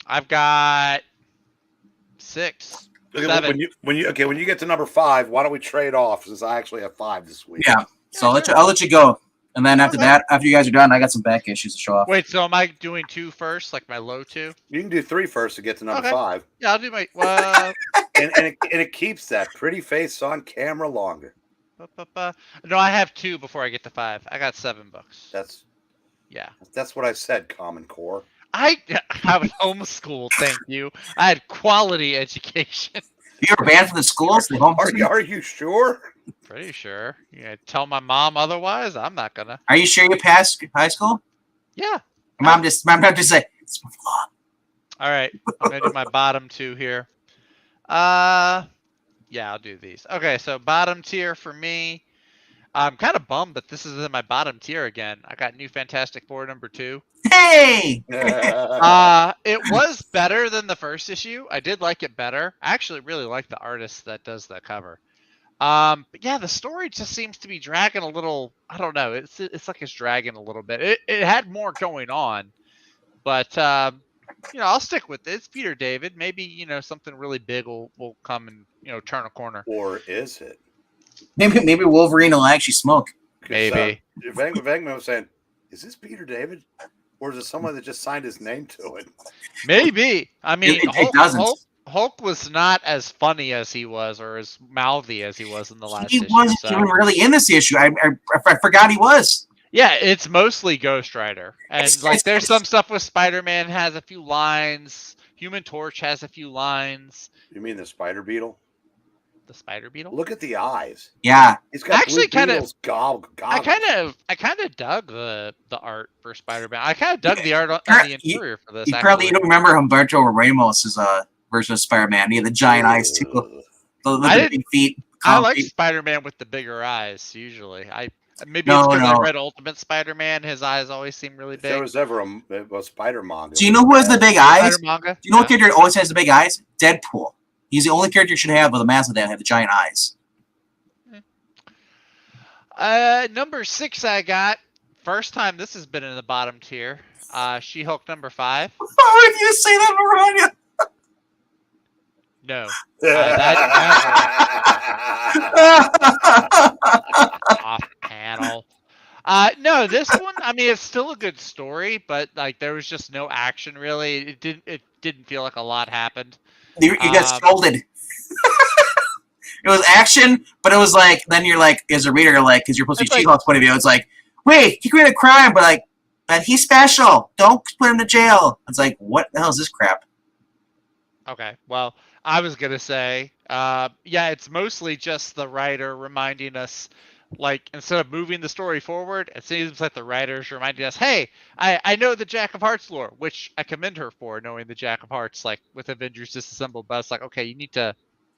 I've got 6. Okay, 7. when you get to number 5, why don't we trade off since I actually have 5 this week? Yeah. So I'll let you go, and then after that, after you guys are done, I got some back issues to show off. Wait, so am I doing 2 first, like my low 2? You can do 3 first to get to number 5. Yeah, I'll do my. and it keeps that pretty face on camera longer. No, I have 2 before I get to 5. I got 7 books. That's what I said, Common Core. I was homeschooled, thank you. I had quality education. You were banned from the schools? Are you sure? Pretty sure. Yeah, tell my mom otherwise. I'm not gonna. Are you sure you passed high school? Yeah. Mom just say it's flawed. All right, I'm gonna do my bottom 2 here. Yeah, I'll do these. Okay, so bottom tier for me. I'm kind of bummed that this is in my bottom tier again. I got New Fantastic Four number 2. Hey! It was better than the first issue. I did like it better. I actually really like the artist that does the cover. But yeah, the story just seems to be dragging a little. I don't know. It's like it's dragging a little bit. It had more going on, but I'll stick with it. It's Peter David. Maybe something really big will come and turn a corner. Or is it? Maybe Wolverine will actually smoke. Maybe. Venkman was saying, "Is this Peter David, or is it someone that just signed his name to it?" Maybe. I mean, it doesn't. Hulk was not as funny as he was, or as mouthy as he was in the last issue. He wasn't even really in this issue. I forgot he was. Yeah, it's mostly Ghost Rider, and there's some stuff with Spider-Man has a few lines. Human Torch has a few lines. You mean the Spider Beetle? The Spider Beetle. Look at the eyes. Yeah, he's got actually kind of. Goggles. I kind of dug the art for Spider-Man. I kind of dug the art on the interior for this. You probably don't remember Humberto Ramos' version of Spider-Man. He had the giant eyes too. The big feet. I like Spider-Man with the bigger eyes usually. Maybe it's because I read Ultimate Spider-Man. His eyes always seem really big. If there was ever a Spider manga. Do you know who has the big eyes? Manga? Do you know what character always has the big eyes? Deadpool. He's the only character you should have with a mask that have the giant eyes. Number 6 I got. First time this has been in the bottom tier. She-Hulk number 5. Why did you say that, Mariah? No. Off panel. No, this one, I mean, it's still a good story, but there was just no action really. It didn't feel like a lot happened. You got scolded. It was action, but it was then you're as a reader, because you're supposed to be She-Hulk's point of view. It's wait, he committed a crime, but he's special. Don't put him to jail. It's what the hell is this crap? Okay, well, I was gonna say, it's mostly just the writer reminding us, instead of moving the story forward, it seems like the writer's reminding us, hey, I know the Jack of Hearts lore, which I commend her for knowing the Jack of Hearts, with Avengers Disassembled, but it's okay, you need to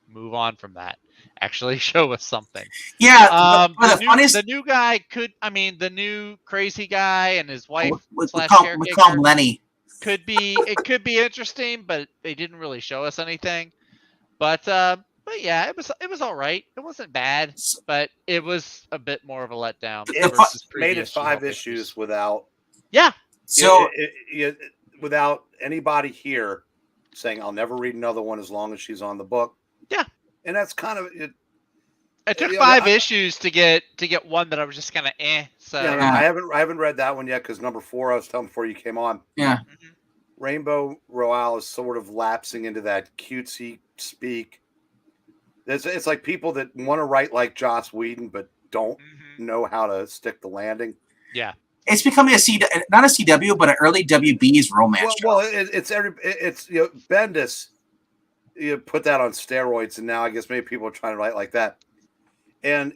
move on from that. Actually show us something. Yeah, the new guy the new crazy guy and his wife we call him Lenny. Could be interesting, but they didn't really show us anything. But yeah, it was all right. It wasn't bad, but it was a bit more of a letdown. It made it 5 issues without. Yeah. So without anybody here saying, "I'll never read another one as long as she's on the book." Yeah. And that's kind of it. It took 5 issues to get one that I was just kind of So yeah, I haven't read that one yet because number 4 I was telling before you came on. Yeah. Mm-hmm. Rainbow Royale is sort of lapsing into that cutesy speak. It's like people that want to write like Joss Whedon but don't know how to stick the landing. Yeah. It's becoming not a CW, but an early WB's romance. Well, it's Bendis you put that on steroids, and now I guess maybe people are trying to write like that. And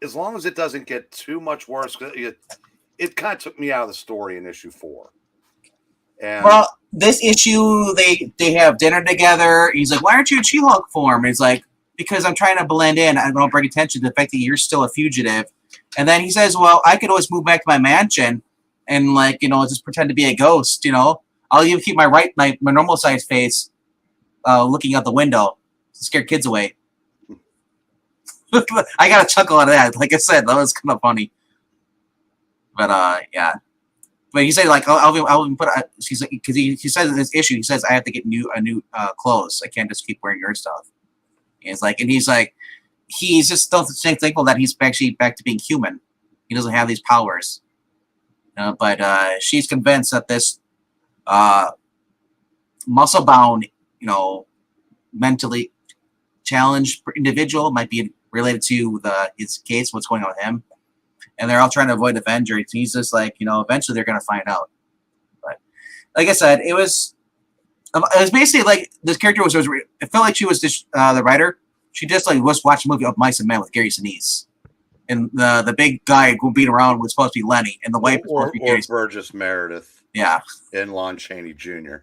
as long as it doesn't get too much worse, it kind of took me out of the story in issue 4. And well, this issue, they have dinner together. He's like, "Why aren't you in She-Hulk form?" And he's like, "Because I'm trying to blend in. I don't bring attention to the fact that you're still a fugitive." And then he says, "Well, I could always move back to my mansion and just pretend to be a ghost. I'll even keep my normal size face, looking out the window to scare kids away." I got a chuckle out of that. Like I said, that was kind of funny. But yeah. But he said I'll even put. She's like, because he says in this issue, he says I have to get new clothes. I can't just keep wearing your stuff. And he's like, he's just still thankful that he's actually back to being human. He doesn't have these powers. But she's convinced that this muscle bound, mentally challenged individual might be related to his case, what's going on with him. And they're all trying to avoid Avenger. He's just like, eventually they're going to find out. But like I said, it was basically like this character was. It felt like she was just the writer. She just was watching a movie of Mice and Men with Gary Sinise, and the big guy who beat around was supposed to be Lenny, and the wife was supposed to be Gary Burgess Meredith. Yeah, and Lon Chaney Jr.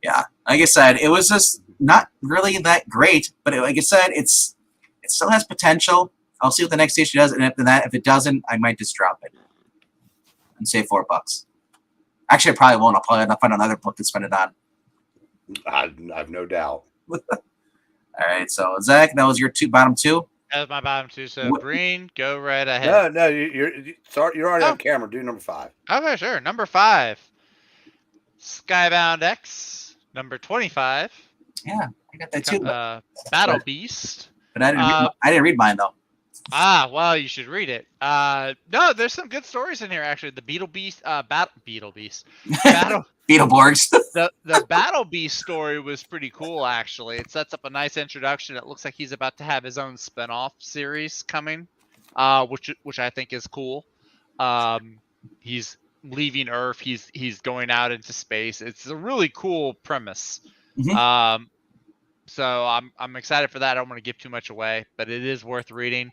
Yeah, like I said, it was just not really that great. But like I said, it still has potential. I'll see what the next issue does, and if it doesn't, I might just drop it and save $4. Actually, I probably won't. I'll probably find another book to spend it on. I've no doubt. All right, so Zach, that was your bottom two. That was my bottom two. So Breen, go right ahead. No, you're already on camera. Do number 5. Okay, sure. Number 5, Skybound X. Number 25. Yeah, I got that too. Battle Beast. But I didn't read mine though. Well, you should read it. No, there's some good stories in here actually. The Beetle Beast, Beetle Beast, Beetleborgs. the Battle Beast story was pretty cool actually. It sets up a nice introduction. It looks like he's about to have his own spin-off series coming, which I think is cool. He's leaving Earth. He's going out into space. It's a really cool premise. Mm-hmm. So I'm excited for that. I don't want to give too much away, but it is worth reading.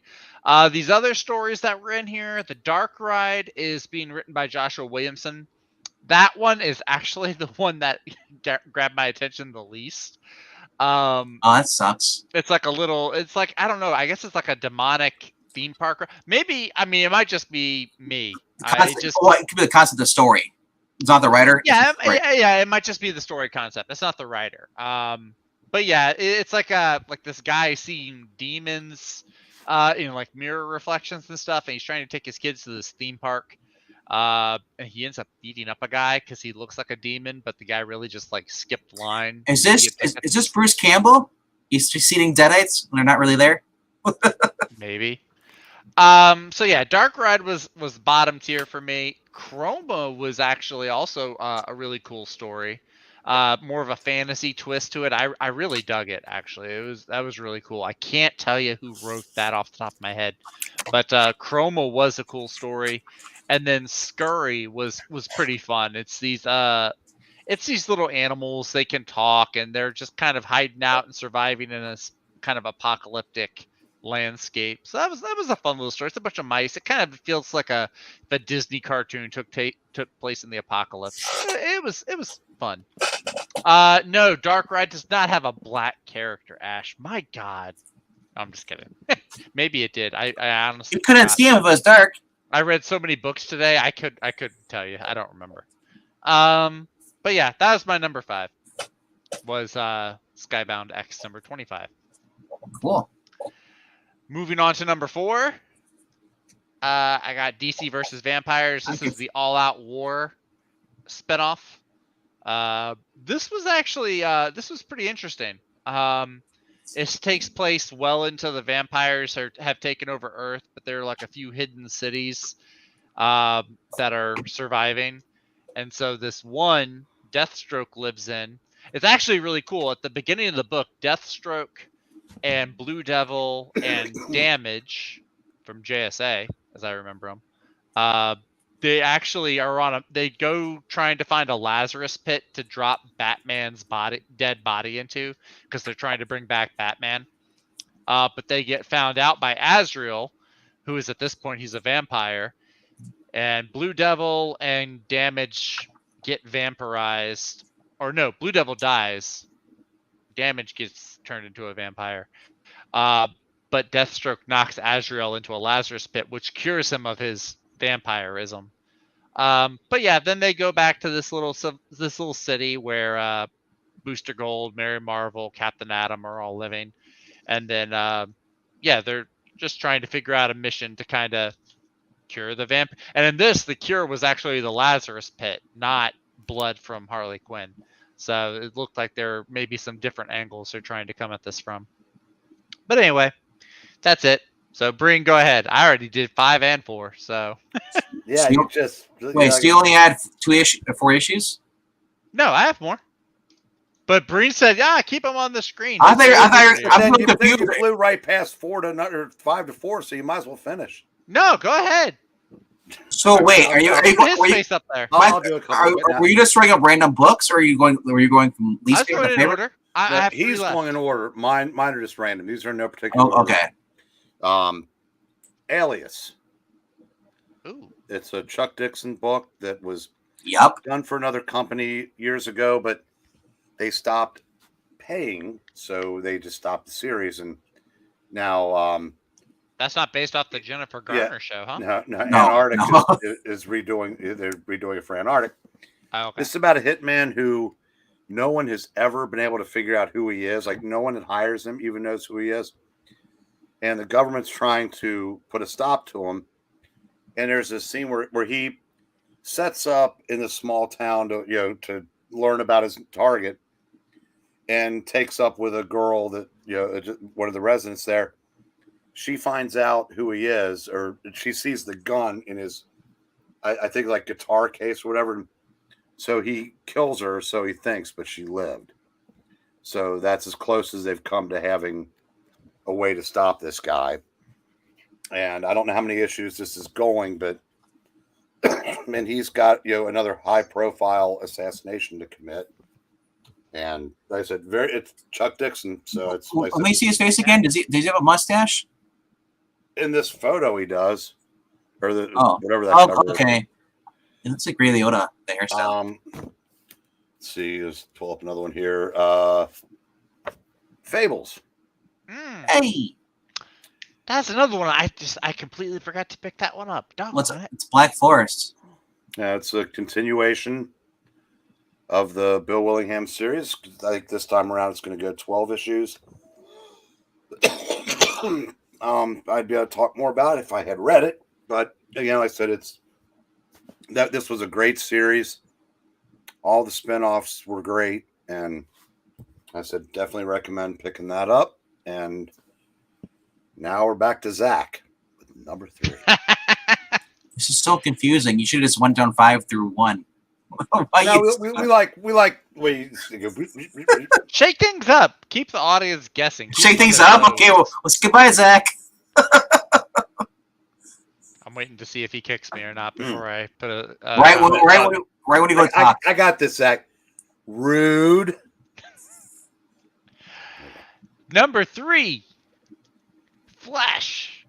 These other stories that were in here, The Dark Ride is being written by Joshua Williamson. That one is actually the one that grabbed my attention the least. Oh, that sucks. It's like I don't know. I guess it's like a demonic theme park. Maybe, it might just be me. It could be the concept of the story. It's not the writer. Yeah, it might just be the story concept. It's not the writer. But yeah, it's like this guy seeing demons, in like mirror reflections and stuff, and he's trying to take his kids to this theme park, and he ends up beating up a guy because he looks like a demon, but the guy really just skipped line. Is this Bruce Campbell? He's seeing deadites when they're not really there. Maybe. So yeah, Dark Ride was bottom tier for me. Chroma was actually also a really cool story. More of a fantasy twist to it. I really dug it actually. That was really cool. I can't tell you who wrote that off the top of my head, but Chroma was a cool story, and then Scurry was pretty fun. It's these little animals. They can talk, and they're just kind of hiding out and surviving in a kind of apocalyptic landscape. So that was a fun little story. It's a bunch of mice. It kind of feels like if a Disney cartoon took place in the apocalypse. It was fun. No, Dark Ride does not have a black character, Ash. My God. I'm just kidding. Maybe it did. I honestly you couldn't see him if it was dark. I read so many books today. I couldn't tell you. I don't remember. But yeah, that was my number 5. Was Skybound X number 25. Cool. Moving on to number 4. I got DC versus Vampires. This is the All Out War spinoff. This was actually this was pretty interesting. It takes place well into the vampires have taken over Earth, but there are like a few hidden cities that are surviving, and so this one Deathstroke lives in. It's actually really cool. At the beginning of the book, Deathstroke and Blue Devil and Damage from JSA, as I remember them, they actually are on they go trying to find a Lazarus pit to drop Batman's dead body into, because they're trying to bring back Batman. But they get found out by Azrael, who is at this point, he's a vampire, and Blue Devil and Damage get vampirized. Or no, Blue Devil dies. Damage gets turned into a vampire. But Deathstroke knocks Azrael into a Lazarus pit, which cures him of his vampirism. But yeah, then they go back to this little city where Booster Gold, Mary Marvel, Captain Atom are all living. And then, yeah, they're just trying to figure out a mission to kind of cure the vampire. And in this, the cure was actually the Lazarus pit, not blood from Harley Quinn. So it looked like there may be some different angles they're trying to come at this from. But anyway, that's it. So Breen, go ahead. I already did 5 and 4. So yeah, so you just wait. So you only had 4 issues? no, I have more. But Breen said, "Yeah, keep them on the screen." I thought you flew right past 4 to another 5 to 4, so you might as well finish. No, go ahead. So wait, are you face up there? I'll do a couple. Were you just throwing up random books, or were you going from least favorite to favorite? Order. I have he's going in order. Mine are just random. These are in no particular order. Okay. Alias. Ooh. It's a Chuck Dixon book that was done for another company years ago, but they stopped paying, so they just stopped the series. And now that's not based off the Jennifer Garner show, huh? No. Antarctic is redoing. They're redoing it for Antarctic. Oh, okay. This is about a hitman who no one has ever been able to figure out who he is. Like, no one that hires him even knows who he is. And the government's trying to put a stop to him. And there's a scene where he sets up in a small town to learn about his target, and takes up with a girl that, one of the residents there. She finds out who he is, or she sees the gun in his, I think, like, guitar case or whatever. So he kills her, so he thinks, but she lived. So that's as close as they've come to having a way to stop this guy. And I don't know how many issues this is going, but and he's got another high profile assassination to commit. And like I said, it's Chuck Dixon, so it's. Let me see his face again. Does he have a mustache? In this photo, he does, or whatever that. Oh, okay. It looks like Ray Liotta, the hairstyle. Let's see. Let's pull up another one here. Fables. Hey, that's another one. I completely forgot to pick that one up. It's Black Forest. Yeah, it's a continuation of the Bill Willingham series. I think this time around it's going to go 12 issues. I'd be able to talk more about it if I had read it, but again, like I said, this was a great series. All the spinoffs were great, and I said definitely recommend picking that up. And now we're back to Zach with number 3. This is so confusing. You should have just went down 5 through 1. Shake things up. Keep the audience guessing. Shake things up? Okay, well, let's goodbye, Zach. I'm waiting to see if he kicks me or not before I put a... right when you go talk. I got this, Zach. Rude. Number 3. Flash.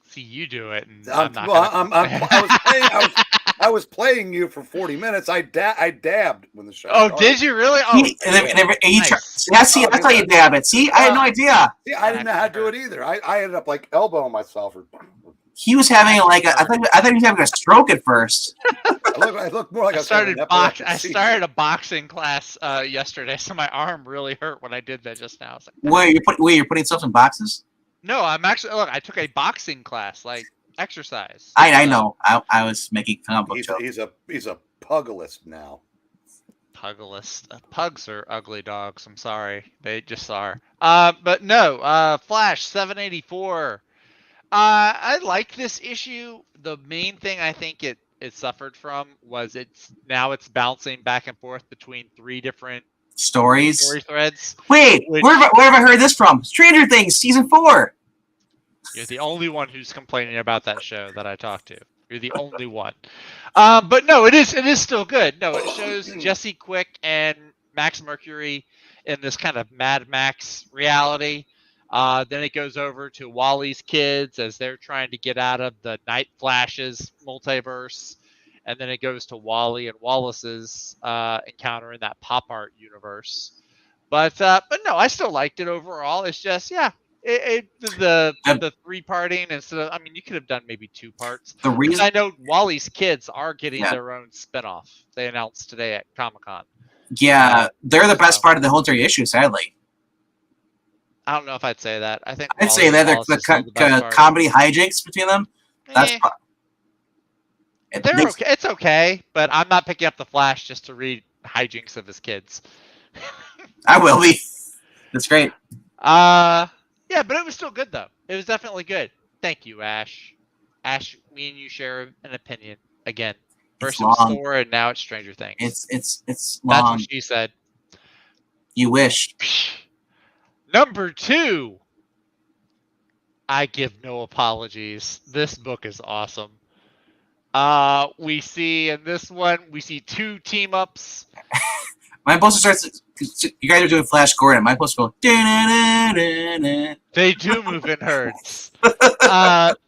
See you do it. And I was playing you for 40 minutes. I dabbed when the show started. Did you really? Oh, nice. See, that's how you dab it. See, I had no idea. See, I didn't know how to do it either. I ended up like elbowing myself. He was having I thought he was having a stroke at first. I look more like I started a boxing class yesterday, so my arm really hurt when I did that just now. Wait, you're putting stuff in boxes? No, I'm actually I took a boxing class, like exercise. I know. I was making comic book jokes. He's a pugilist now. Pugilist. Pugs are ugly dogs. I'm sorry, they just are. But no. Flash 784. I like this issue. The main thing I think it suffered from was it's bouncing back and forth between 3 different story threads. Wait, where have I heard this from? Stranger Things season 4. You're the only one who's complaining about that show that I talked to. You're the only one. But no, it is still good. No, it shows Jesse Quick and Max Mercury in this kind of Mad Max reality. Then it goes over to Wally's kids as they're trying to get out of the Night Flashes multiverse. And then it goes to Wally and Wallace's encounter in that pop art universe. But no, I still liked it overall. It's just, yeah, the three parting instead of, I mean, you could have done maybe 2 parts. The reason I know Wally's kids are getting their own spinoff. They announced today at Comic-Con. Yeah, they're the best part of the whole entire issue, sadly. I don't know if I'd say that. I think I'd say that the comedy hijinks between them. That's they're okay. It's okay, but I'm not picking up the Flash just to read hijinks of his kids. I will be. That's great. Yeah, but it was still good though. It was definitely good. Thank you, Ash. Ash, me and you share an opinion again. First it was Thor, and now it's Stranger Things. It's long. That's what she said. You wish. Number 2. I give no apologies. This book is awesome. We see in this one, we see 2 team ups. My poster starts. You guys are doing Flash Gordon. My poster goes. They do move in herds.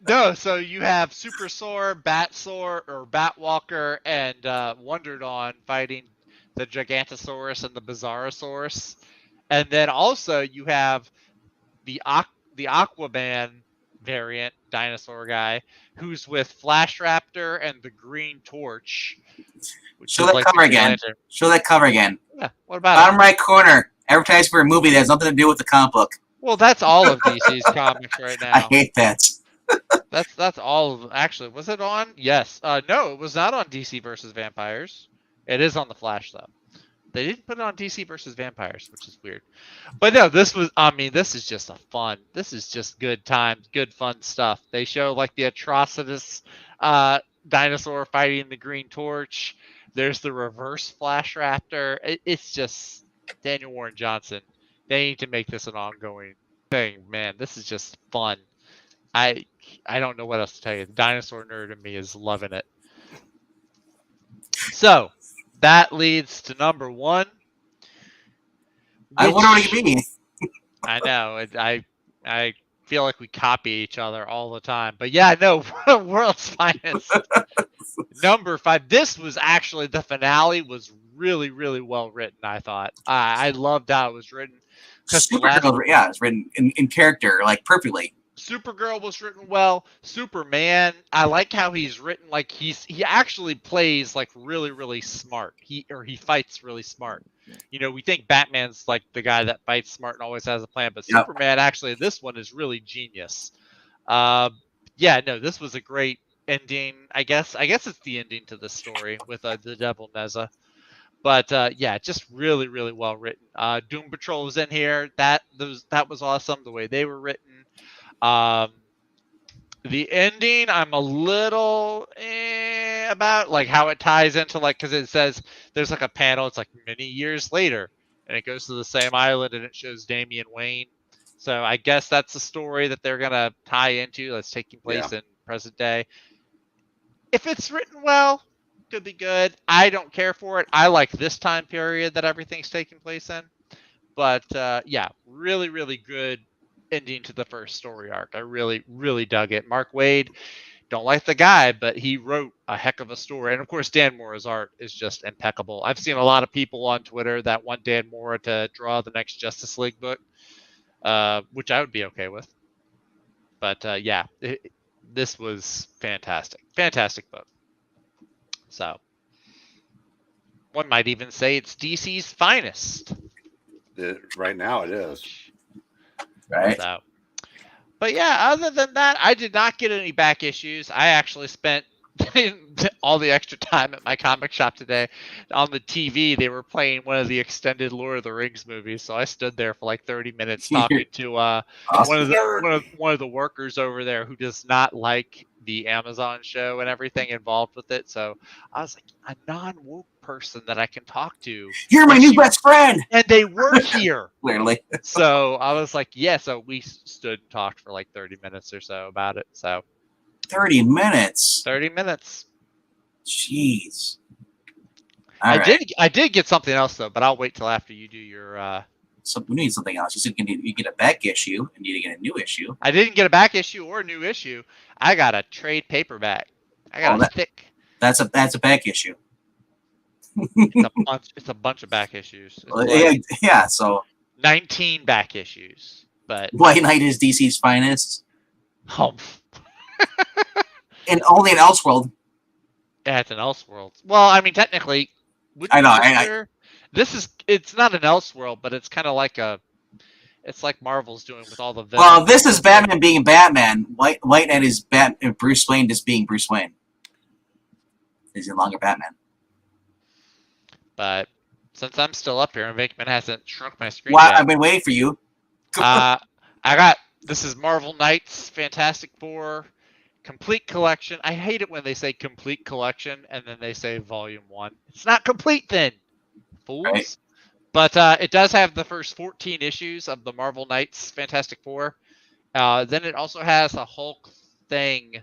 No, so you have Super Sor, Bat Sor, or Batwalker, and Wonder Dawn fighting the Gigantosaurus and the Bizarrosaurus, and then also you have the Aquaman variant dinosaur guy who's with Flash Raptor and the Green Torch. Show that cover again. Show that cover again. Yeah, what about bottom right corner? Advertise for a movie that has nothing to do with the comic book. Well, that's all of DC's comics right now. I hate that. That's all of them. Actually, was it on? Yes. No, it was not on DC versus Vampires. It is on the Flash though. They didn't put it on DC versus Vampires, which is weird. But no, this was. I mean, this is just this is just good times, good fun stuff. They show like the Atrocitus dinosaur fighting the Green Torch. There's the reverse Flash Raptor. It's just Daniel Warren Johnson. They need to make this an ongoing thing, man. This is just fun. I don't know what else to tell you. The dinosaur nerd in me is loving it. So that leads to number 1. I wonder what it could be. I know. I feel like we copy each other all the time. But yeah, no, World's Finest. Number 5. This was actually, the finale was really, really well written, I thought. I loved how it was written. Supergirl, yeah, it's written in character, like perfectly. Supergirl was written well. Superman, I like how he's written. Like he actually plays like really, really smart. He fights really smart. You know, we think Batman's like the guy that fights smart and always has a plan, but yep. Superman actually, this one is really genius. Yeah, no, this was a great ending. I guess it's the ending to the story with the Devil Neza. But yeah, just really, really well written. Doom Patrol was in here. That was awesome. The way they were written. The ending, I'm a little about, like how it ties into, like, because it says there's like a panel. It's like many years later, and it goes to the same island, and it shows Damian Wayne. So I guess that's the story that they're gonna tie into. That's taking place in present day. If it's written well, could be good. I don't care for it. I like this time period that everything's taking place in. But yeah, really, really good ending to the first story arc. I really, really dug it. Mark Waid, don't like the guy, but he wrote a heck of a story. And of course, Dan Mora's art is just impeccable. I've seen a lot of people on Twitter that want Dan Mora to draw the next Justice League book, which I would be okay with. But yeah, this was fantastic. Fantastic book. So one might even say it's DC's finest. Right now it is. Right. So, but yeah, other than that, I did not get any back issues. I actually spent all the extra time at my comic shop today. On the TV, they were playing one of the extended Lord of the Rings movies, so I stood there for like 30 minutes talking to awesome. one of the workers over there who does not like the Amazon show and everything involved with it. So I was like, a non-woke person that I can talk to. You're my new best friend. And they work here. Clearly. So I was like, yeah. So we stood and talked for like 30 minutes or so about it. So 30 minutes. 30 minutes. Jeez. I did get something else though, but I'll wait till after you do your. So we need something else. You said you get a back issue and you need to get a new issue. I didn't get a back issue or a new issue. I got a trade paperback. I got a thick. That's a back issue. It's a bunch of back issues. Yeah. So 19 back issues, but White Knight is DC's finest. Oh. And only an Elseworld. Yeah, it's an Elseworld. Well, I mean, technically, I know. It's not an Elseworld, but it's kind of like it's like Marvel's doing with all the Venom. Well, this is Batman being Batman. White Knight is Bruce Wayne just being Bruce Wayne. He's no longer Batman. But since I'm still up here and Venkman hasn't shrunk my screen yet, I've been waiting for you. This is Marvel Knights Fantastic Four Complete Collection. I hate it when they say Complete Collection and then they say Volume 1. It's not complete then, fools. Right. But it does have the first 14 issues of the Marvel Knights Fantastic Four. Then it also has a Hulk thing.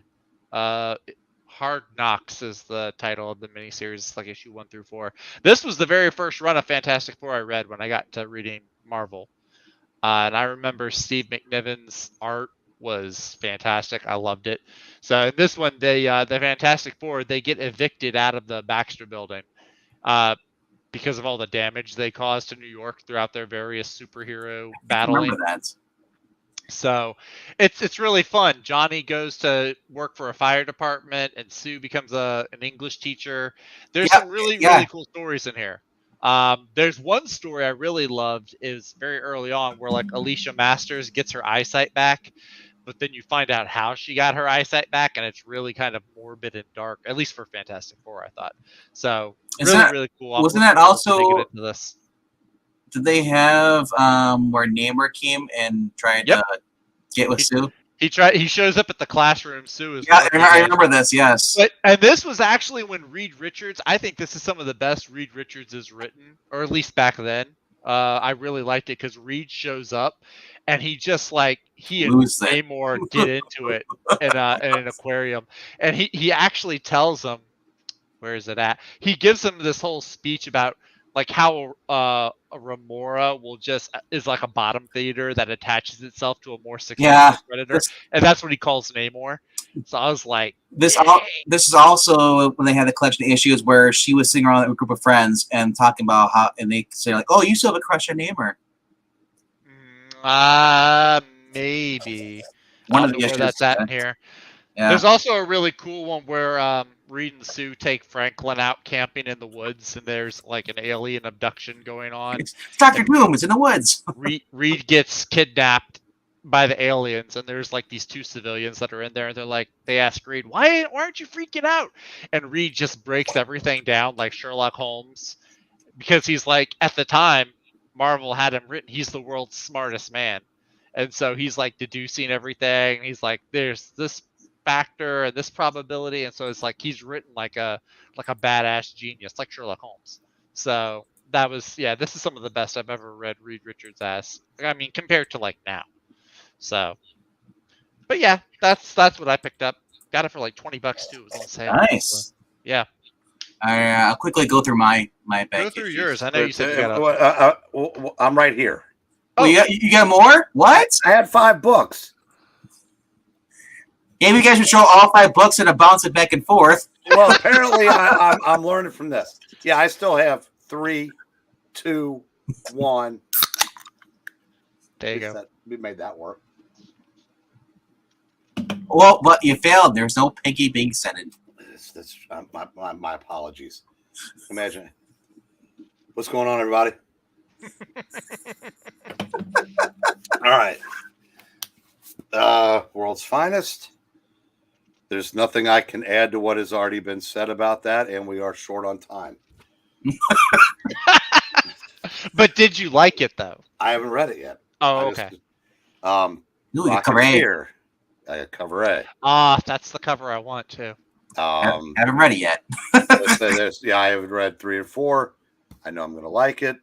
Hard Knocks is the title of the miniseries. It's like issue 1 through 4. This was the very first run of Fantastic Four I read when I got to reading Marvel. And I remember Steve McNiven's art was fantastic. I loved it. So in this one, the Fantastic Four, they get evicted out of the Baxter Building because of all the damage they caused to New York throughout their various superhero battling. I remember that. So it's really fun. Johnny goes to work for a fire department, and Sue becomes an English teacher. There's some really cool stories in here. There's one story I really loved is very early on where like Alicia Masters gets her eyesight back, but then you find out how she got her eyesight back, and it's really kind of morbid and dark, at least for Fantastic Four, I thought. So really cool. Wasn't that also into this? Did they have where Namor came and tried to get with Sue? He shows up at the classroom. Sue is I remember this. Yes, and this was actually when Reed Richards. I think this is some of the best Reed Richards has written, or at least back then. I really liked it because Reed shows up, and he just he and Namor get into it in an aquarium, and he actually tells them, where is it at? He gives them this whole speech about like how a Remora is like a bottom feeder that attaches itself to a more successful predator, and that's what he calls Namor. So I was like, this is also when they had the collection of issues where she was sitting around with a group of friends and talking about how, and they say like, "Oh, you still have a crush on Namor." Maybe one of the issues that's at in here. Yeah. There's also a really cool one where Reed and Sue take Franklin out camping in the woods, and there's like an alien abduction going on. It's Dr. Doom. It's in the woods. Reed gets kidnapped by the aliens, and there's like these two civilians that are in there, and they're like, they ask Reed, why aren't you freaking out? And Reed just breaks everything down like Sherlock Holmes, because he's like, at the time, Marvel had him written, he's the world's smartest man. And so he's like deducing everything. He's like, there's this factor and this probability, and so it's like he's written like a badass genius, like Sherlock Holmes. So that was this is some of the best I've ever read Reed Richards as. I mean, compared to like now. So, but yeah, that's what I picked up. Got it for like $20 too. It was on sale. Nice. So, yeah. I'll quickly go through my bag. Go through yours. I know you said you got I'm right here. Oh, you got more? What? I had 5 books. Maybe you guys should show all 5 books and bounce it back and forth. Well, apparently I'm learning from this. Yeah, I still have 3, 2, 1. There you go. We made that work. Well, but you failed. There's no Pinky being scented. That's my apologies. Imagine. What's going on, everybody? All right. World's Finest. There's nothing I can add to what has already been said about that, and we are short on time. But did you like it, though? I haven't read it yet. Oh, okay. Rocketeer. I got cover A. That's the cover I want too. Haven't read it yet. Yeah, I haven't read 3 or 4. I know I'm going to like it.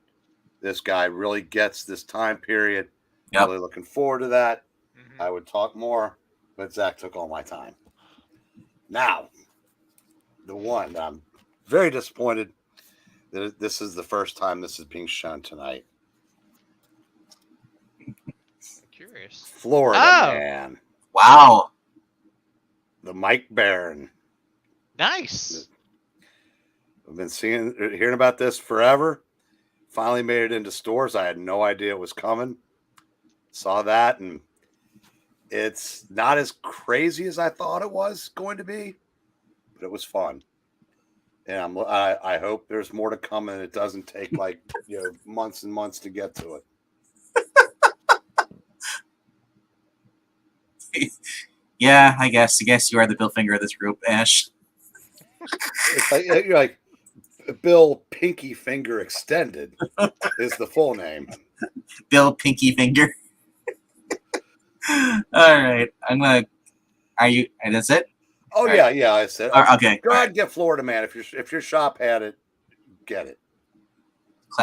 This guy really gets this time period. Yep. Really looking forward to that. Mm-hmm. I would talk more, but Zach took all my time. Now, the one that I'm very disappointed that this is the first time this is being shown tonight. I'm curious. Florida Man. Wow. The Mike Baron. Nice. I've been hearing about this forever. Finally made it into stores. I had no idea it was coming. Saw that, and it's not as crazy as I thought it was going to be, but it was fun. And I hope there's more to come, and it doesn't take months and months to get to it. Yeah, I guess you are the Bill Finger of this group, Ash. It's you're like Bill Pinky Finger Extended is the full name. Bill Pinky Finger. All right, I'm gonna. Are you? And that's it. Oh yeah. I said okay. Go ahead and get Florida Man if your shop had it. Get it.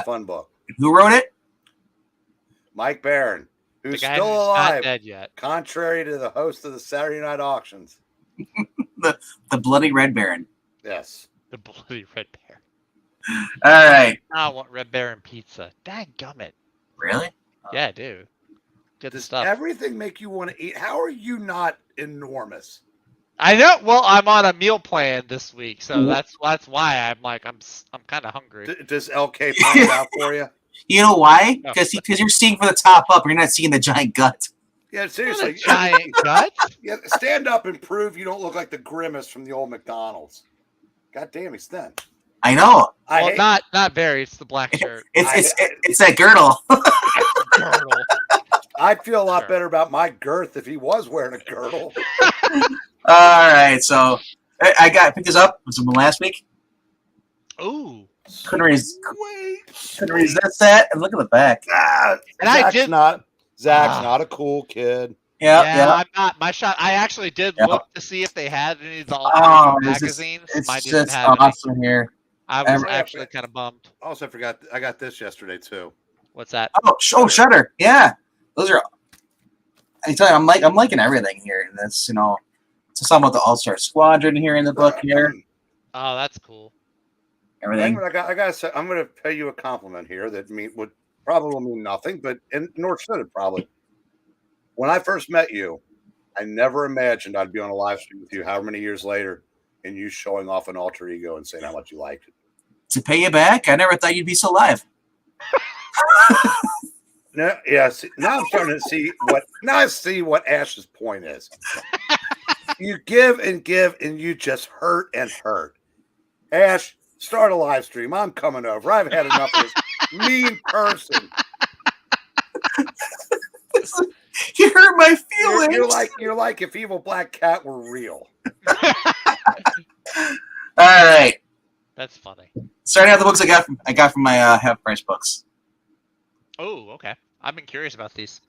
Fun book. Who wrote it? Mike Baron, who's still alive, not dead yet. Contrary to the host of the Saturday Night Auctions. the Bloody Red Baron. Yes. The Bloody Red Baron. All right. I want Red Baron pizza. Dadgummit. Really? Yeah, I do. Good Does stuff. Everything make you want to eat? How are you not enormous? I know. Well, I'm on a meal plan this week, so that's why I'm kind of hungry. Does LK plan it out for you? You know why? Because you're seeing from the top up. You're not seeing the giant gut. Yeah, seriously. Giant gut? Yeah, stand up and prove you don't look like the Grimace from the old McDonald's. God damn, he's thin. I know. Well, not very. It's the black shirt. It's that girdle. Girdle. I'd feel a lot better about my girth if he was wearing a girdle. All right, so I picked this up. Was it from last week? Ooh. Couldn't resist that. And look at the back. And Zach's not a cool kid. Yeah. I'm not. My shot. I actually did look to see if they had any of the alternate magazines. It's just awesome here. I was actually kind of bummed. Also, I forgot. I got this yesterday too. What's that? Oh, Shudder. Yeah, those are. I tell you, I'm liking everything here. And that's it's something about the All-Star Squadron here in the book here. Oh, that's cool. Everything. I gotta say, I'm gonna pay you a compliment here that would probably mean nothing, nor should it probably. When I first met you, I never imagined I'd be on a live stream with you however many years later and you showing off an alter ego and saying how much you liked it. To pay you back, I never thought you'd be so live. Now I'm starting to see what Ash's point is. You give and you just hurt and hurt. Ash, start a live stream. I'm coming over. I've had enough of this mean person. You hurt my feelings. You're like if Evil Black Cat were real. All right. That's funny. Starting out the books I got from my half price books. Oh, okay. I've been curious about these.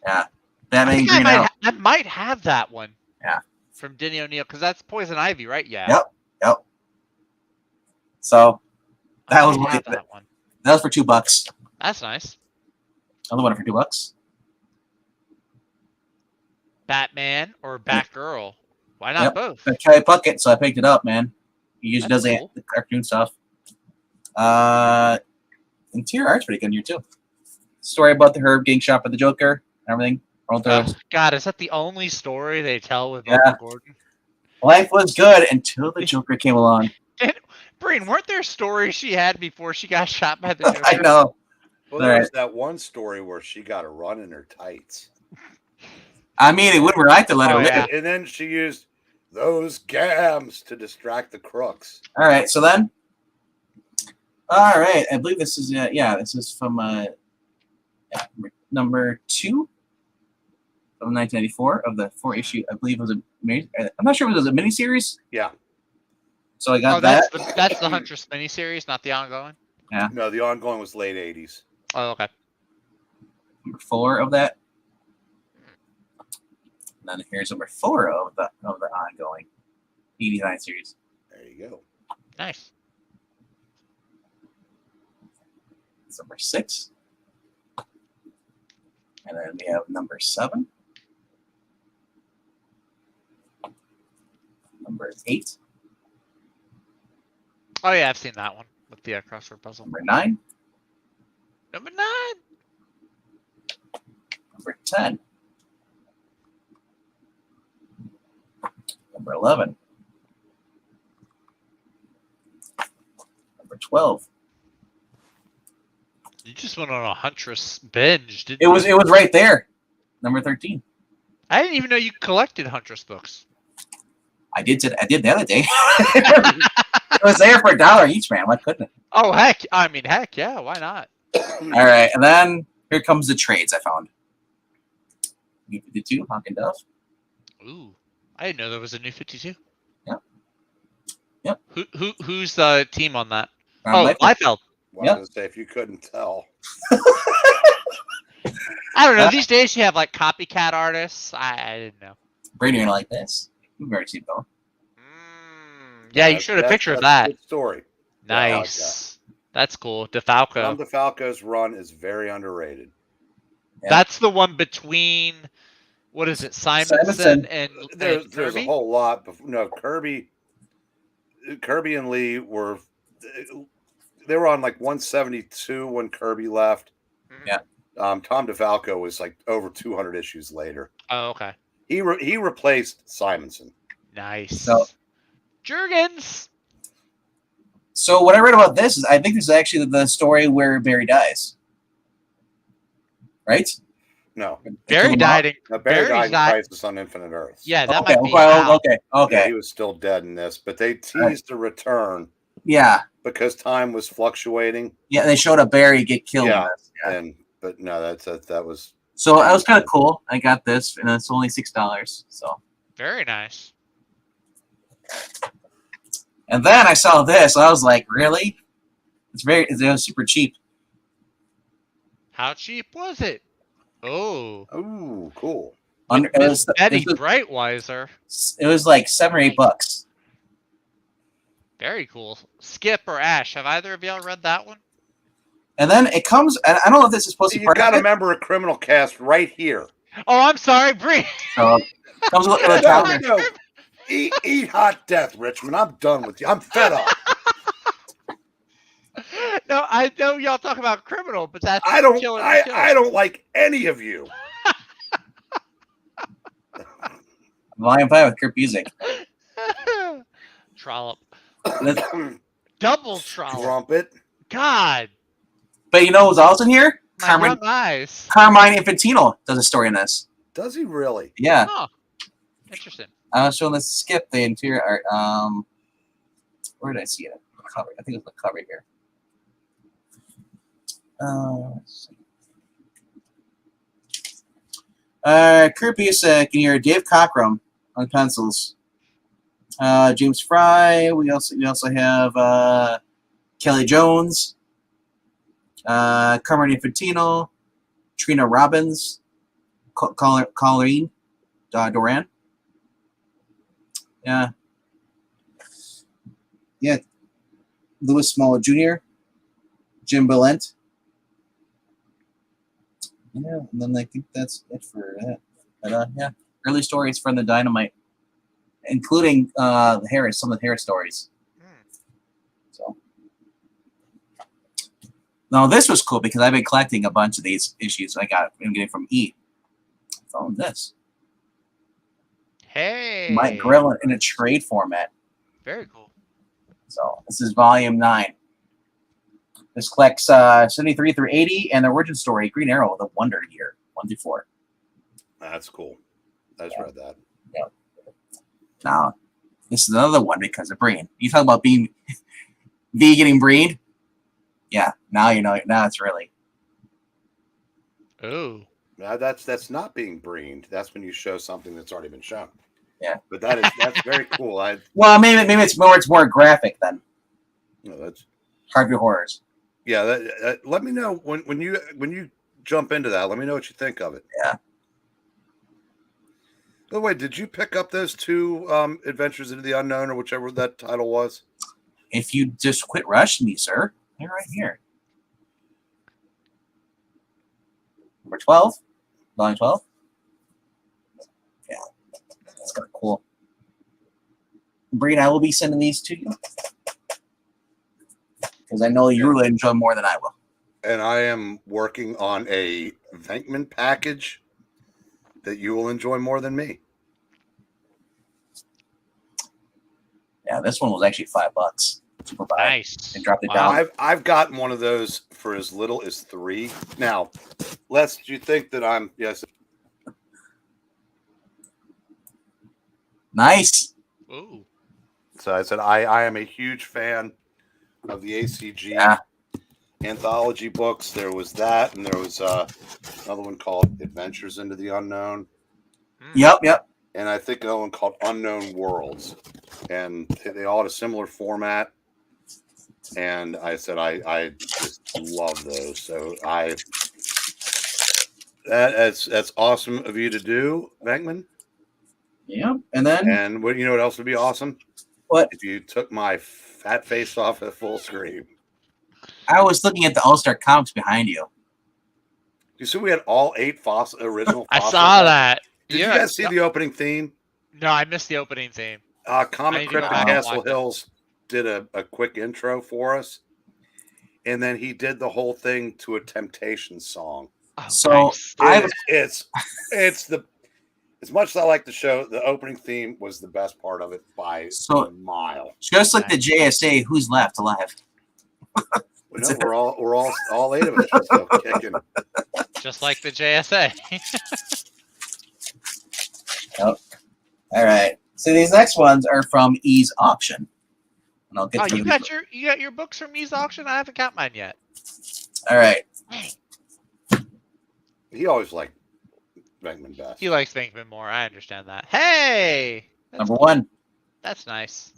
Yeah. Batman Green Arrow. I might have that one. Yeah. From Denny O'Neil, because that's Poison Ivy, right? Yeah. Yep. So that was that one. That was for $2. That's nice. Another one for $2. Batman or Batgirl? Why not both? Kelly Puckett, so I picked it up, man. He usually does the cartoon stuff. Interior art's pretty good here too. Story about the Herb getting shot by the Joker and everything. God, is that the only story they tell with Michael Gordon? Life was good until the Joker came along. Breen, weren't there stories she had before she got shot by the Joker? I know. Well, there was that one story where she got a run in her tights. I mean, it wouldn't right to let her live. And then she used those gams to distract the crooks. All right, so then. All right, I believe this is this is from number 2 of 1994 of the 4-issue. I believe it was I'm not sure if it was a miniseries. Yeah. So I got that. That's the Huntress miniseries, not the ongoing. Yeah. No, the ongoing was late 80s. Oh, okay. Number 4 of that. And then here's number 4 of the ongoing 89 series. There you go. Nice. It's number 6. And then we have number 7. Number 8. Oh yeah, I've seen that one with the crossword puzzle. Number 9. Number 9. Number 10. Number 11. Number 12. You just went on a Huntress binge, didn't It you? was right there. Number 13. I didn't even know you collected Huntress books. I did the other day. It was there for $1 each, man. Why couldn't it? Oh heck! I mean, heck yeah, why not? All right, and then here comes the trades I found. New 52, Hawk and Dove. Ooh, I didn't know there was a new 52. Yep. Who's the team on that? Liefeld. Liefeld. Well, I was gonna say, if you couldn't tell. I don't know. These days you have like copycat artists. I didn't know. Brady, you're gonna like this. You've already seen Bill. Yeah, you showed a picture of that. Good story. Nice. That's cool. DeFalco. Tom DeFalco's run is very underrated. Yeah. That's the one between, what is it, Simonson and There's Kirby? a whole lot. No, Kirby and Lee were on like 172 when Kirby left. Yeah. Tom DeFalco was like over 200 issues later. Oh, okay. He replaced Simonson. Nice. So- Jurgens. So what I read about this is I think this is actually the story where Barry dies. Right? No, Barry died in Barry died in died- Crisis on Infinite Earths. Yeah, that Okay, might be Al. okay. Yeah, he was still dead in this, but they teased a return Yeah. because time was fluctuating. Yeah, they showed a Barry get killed. Yeah. In this. Yeah. But no, that was. So that was kind of cool. I got this, and it's only $6. So, Very nice. and then I saw this. I was like, really? It was super cheap. How cheap was it? Oh. Ooh, cool. It Miss was, Betty Brightweiser. it was like $7 or $8. Very cool. Skip or Ash, have either of y'all read that one? And then it comes, and I don't know if this is supposed to be You part got of a it. member of Criminal Cast right here. Oh, I'm sorry, Bree. So it comes with a No, calendar. no. Eat hot death, Richmond. I'm done with you. I'm fed up. No, I know y'all talk about Criminal, but that's I don't. Killer I don't like any of you. Volume 5 with Kurt Busiek. Trollop. Double trollop. Trumpet. God. But you know who's also in here? My young eyes. Carmine Infantino does a story in this. Does he really? Yeah. Oh, interesting. I was showing this Skip, the interior art. Where did I see it? The cover. I think it's the cover here. Let's see. Kurt Busiek in here. Dave Cockrum on pencils. James Fry. We also have Kelly Jones. Carmine Infantino. Trina Robbins. Colleen Doran. Yeah. Louis Small Jr., Jim Balent. Yeah, and then I think that's it for that. But, yeah, early stories from the Dynamite, including the Harris, some of the Harris stories. So, now this was cool because I've been collecting a bunch of these issues I'm getting from E. I found this. Hey. Mike Grill in a trade format. Very cool. So this is volume 9. This collects 73 through 80 and the origin story, Green Arrow, the Wonder Year, 1 through 4. That's cool. I just read that. Yeah. Now, this is another one because of Breen. You talk about being V getting Breen? Yeah, now you know. Now it's really. Oh. Now that's not being breened. That's when you show something that's already been shown. Yeah. But that's very cool. Well, maybe it's more graphic than That's Harvey Horrors. yeah. Let me know when you jump into that. Let me know what you think of it. Yeah. By the way, did you pick up those 2 Adventures into the Unknown or whichever that title was? If you just quit rushing me, sir, they're right here. Number 12, volume 12. Yeah, that's kind of cool. Bree and I will be sending these to you because I know you really enjoy them more than I will. And I am working on a Venkman package that you will enjoy more than me. Yeah, this one was actually $5. Super buy. Nice. And dropped it down. I've gotten one of those for as little as $3. Now, lest you think that I'm Nice. Ooh. So I said I am a huge fan of the ACG anthology books. There was that, and there was another one called Adventures into the Unknown. Yep. And I think another one called Unknown Worlds. And they all had a similar format. And I said I just love those. So that's awesome of you to do, Venkman. Yep. And what what else would be awesome? What? If you took my fat face off at full screen. I was looking at the All-Star comics behind you. You see, we had all 8 original. I saw that. Did you guys see the opening theme? No, I missed the opening theme. Comic Crypt and Castle Hills did a quick intro for us, and then he did the whole thing to a Temptations song. Oh, so nice. It's the as much as I like the show, the opening theme was the best part of it by a mile. Just like the JSA, who's left alive? No, we're all 8 of us are still kicking. Just like the JSA. Yep. All right. So these next ones are from E's auction, and I'll get to you got your books from E's auction. I haven't got mine yet. All right. He always liked Venkman best. He likes Venkman more. I understand that. Hey, number 1. That's nice.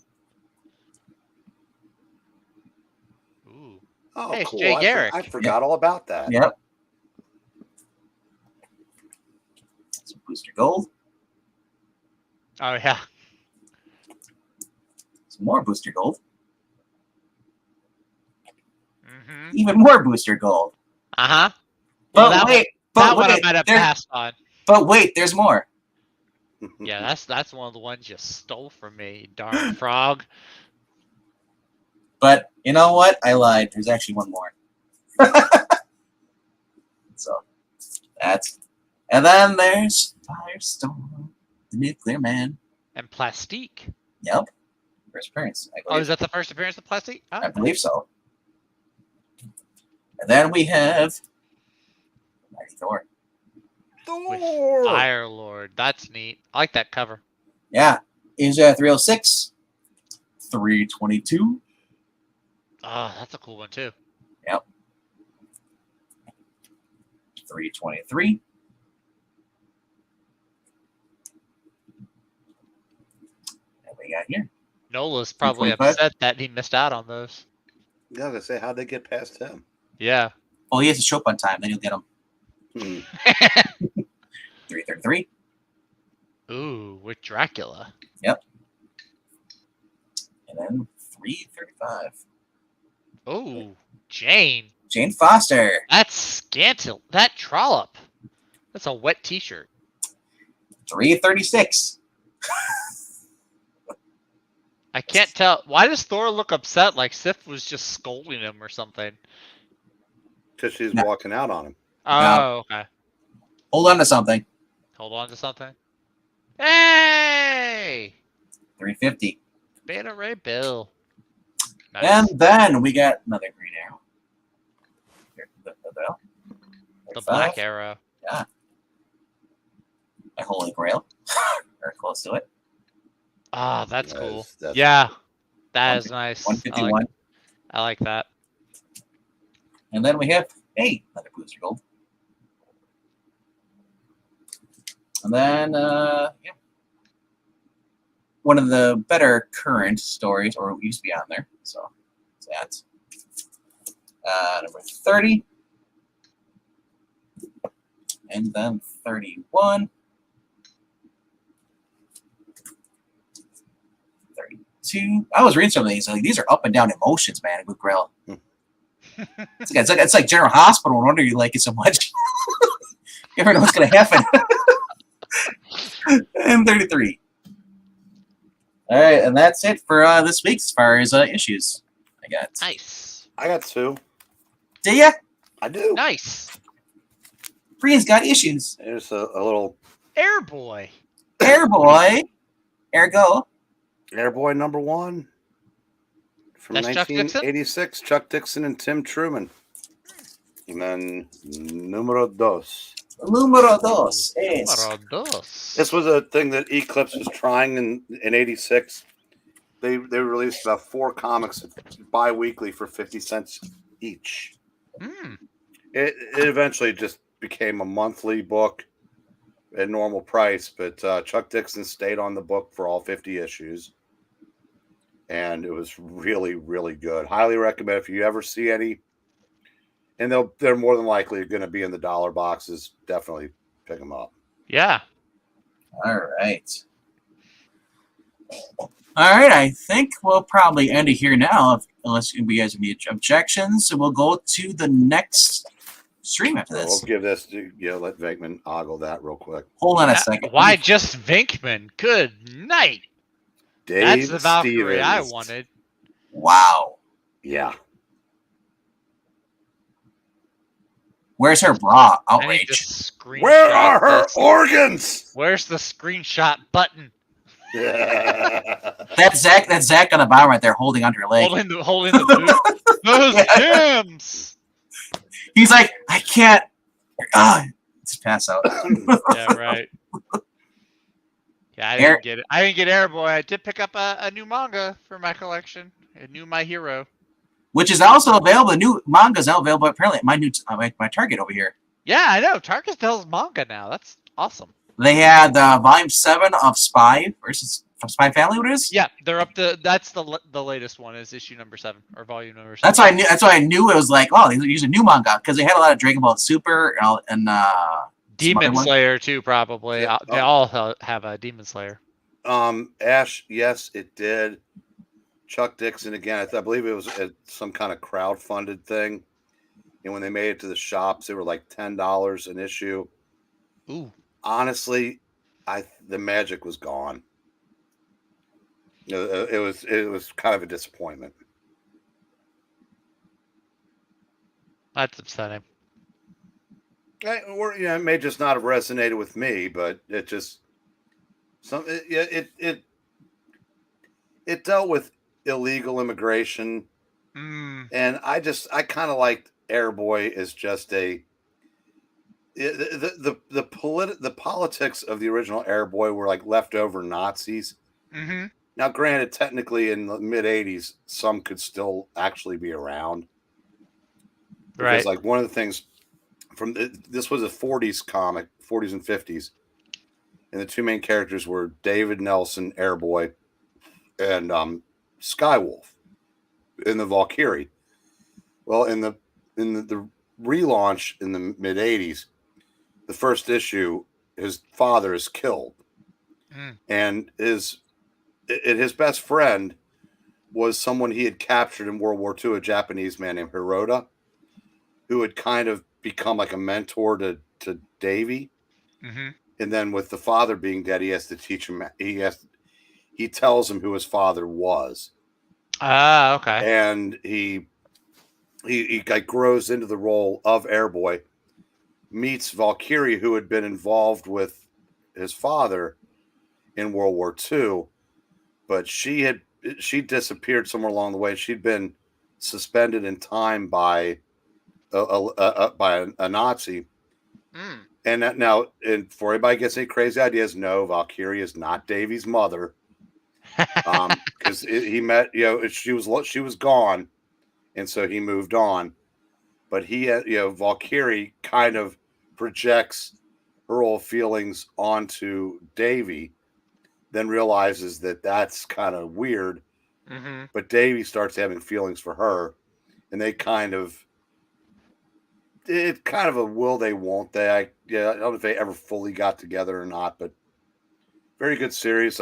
Ooh. Oh, hey, cool. Jay Garrick. I forgot all about that. Yep. Some Booster Gold. Oh yeah. Some more Booster Gold. Mm-hmm. Even more Booster Gold. Uh-huh. But well, wait, that one I might have passed on. But wait, there's more. Yeah, that's one of the ones you stole from me, you darn frog. But you know what? I lied. There's actually one more. So that's, and then there's Firestorm, the Nuclear Man, and Plastique. Yep, first appearance. Oh, is that the first appearance of Plastique? Oh, I believe so. And then we have Mighty Thor. with Fire Lord. That's neat. I like that cover. Yeah, is 306, 322. Oh, that's a cool one too. Yep. 323. And we got here. Nola's probably upset that he missed out on those. Yeah, they say how'd they get past him? Yeah. Well, he has to show up on time, then you'll get him. 333. Ooh, with Dracula. Yep. And then 335. Ooh, Jane. Jane Foster. That's scantil. That trollop. That's a wet t-shirt. 336. I can't tell. Why does Thor look upset like Sif was just scolding him or something? Because she's walking out on him. Oh, okay. Hold on to something. Hold on to something. Hey! 350. Beta Ray Bill. Nice. And then we got another Green Arrow. Here, the Black Arrow. Yeah. My Holy Grail. Very close to it. Ah, that's cool. That's yeah. That is nice. 151. I like that. And then we have, hey, another Booster Gold. And then, yeah. One of the better current stories, or used to be on there. So that's number 30. And then 31. 2. I was reading some of these. Like, these are up and down emotions, man. With Grail. It's like General Hospital. No wonder you like it so much. You never know what's going to happen. And 33. All right, and that's it for this week as far as issues. I got. Nice. I got 2. Do ya? I do. Nice. Brian's got issues. There's a little Airboy. Airboy. Ergo. Airboy #1 from That's Chuck Dixon? 1986. Chuck Dixon and Tim Truman. And then Numero 2. Numero 2. Yes. Número dos. This was a thing that Eclipse was trying in 86. They released about 4 comics bi-weekly for 50 cents each. Mm. It eventually just became a monthly book at normal price, but Chuck Dixon stayed on the book for all 50 issues. And it was really, really good. Highly recommend if you ever see any. And they're more than likely going to be in the dollar boxes. Definitely pick them up. Yeah. All right. All right. I think we'll probably end it here now, unless you guys have any objections. So we'll go to the next stream after this. We'll give this to, let Venkman ogle that real quick. Hold on a second. Why just Vinkman? Good night. Dave That's the Valkyrie I Stevens. wanted. Wow. Yeah. Where's her bra? I need to Outrage. screenshot Where are her this. organs? Where's the screenshot button? That's Zach on the bottom right there holding onto her leg. Holding the boot. Those Yeah. gems. He's like, I can't. Just pass out. Yeah, right. Yeah, I didn't get it. I didn't get Airboy. I did pick up a new manga for my collection. A new My Hero. Which is also available. The new manga is now available apparently at my Target over here. Yeah, I know. Target sells manga now. That's awesome. They had volume 7 of Spy versus from Spy Family. What it is? Yeah, they're up to. That's the latest one. Is issue number 7 or volume number 7. That's why I knew. That's why I knew it was like, oh, they're using new manga because they had a lot of Dragon Ball Super and Demon Slayer too, probably. Yeah. They all have a Demon Slayer. Ash, yes, it did. Chuck Dixon again. I believe it was some kind of crowd-funded thing, and when they made it to the shops, they were like $10 an issue. Ooh. Honestly, the magic was gone. It was kind of a disappointment. That's upsetting. It may just not have resonated with me, but it just it dealt with illegal immigration, and I kind of liked Airboy as just the politics of the original Airboy were like leftover Nazis. Mm-hmm. Now, granted, technically in the mid '80s, some could still actually be around. Because, Right. like, one of the things this was a 40s comic, 40s and 50s, and the two main characters were David Nelson, Airboy, and Skywolf in the Valkyrie. Well, in the relaunch in the mid '80s, the first issue, his father is killed, and his best friend was someone he had captured in World War II, a Japanese man named Hirota, who had kind of become like a mentor to Davy. Mm-hmm. And then with the father being dead, he has to teach him. He tells him who his father was. Ah, okay. And he like grows into the role of Airboy, meets Valkyrie, who had been involved with his father in World War II, but she disappeared somewhere along the way. She'd been suspended in time by a Nazi. And now, before anybody gets any crazy ideas, no, Valkyrie is not Davy's mother. Because he met, she was gone, and so he moved on. But Valkyrie kind of projects her old feelings onto Davy, then realizes that that's kind of weird. Mm-hmm. But Davy starts having feelings for her, and they kind of. It's kind of a will they, won't they? I don't know if they ever fully got together or not, but very good series.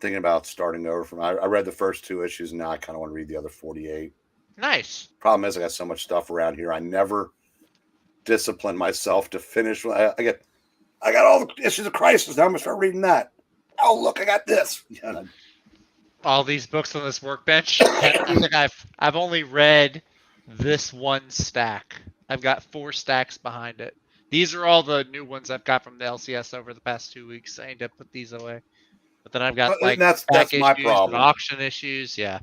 thinking about starting over from. I read the first 2 issues, and now I kind of want to read the other 48. Nice. Problem is, I got so much stuff around here. I never discipline myself to finish. I got all the issues of Crisis. Now I'm gonna start reading that. Oh, look, I got this. Yeah. All these books on this workbench. I think I've only read this one stack. I've got 4 stacks behind it. These are all the new ones I've got from the LCS over the past 2 weeks. I need to put these away. But then I've got like that's my problem. And auction issues. Yeah.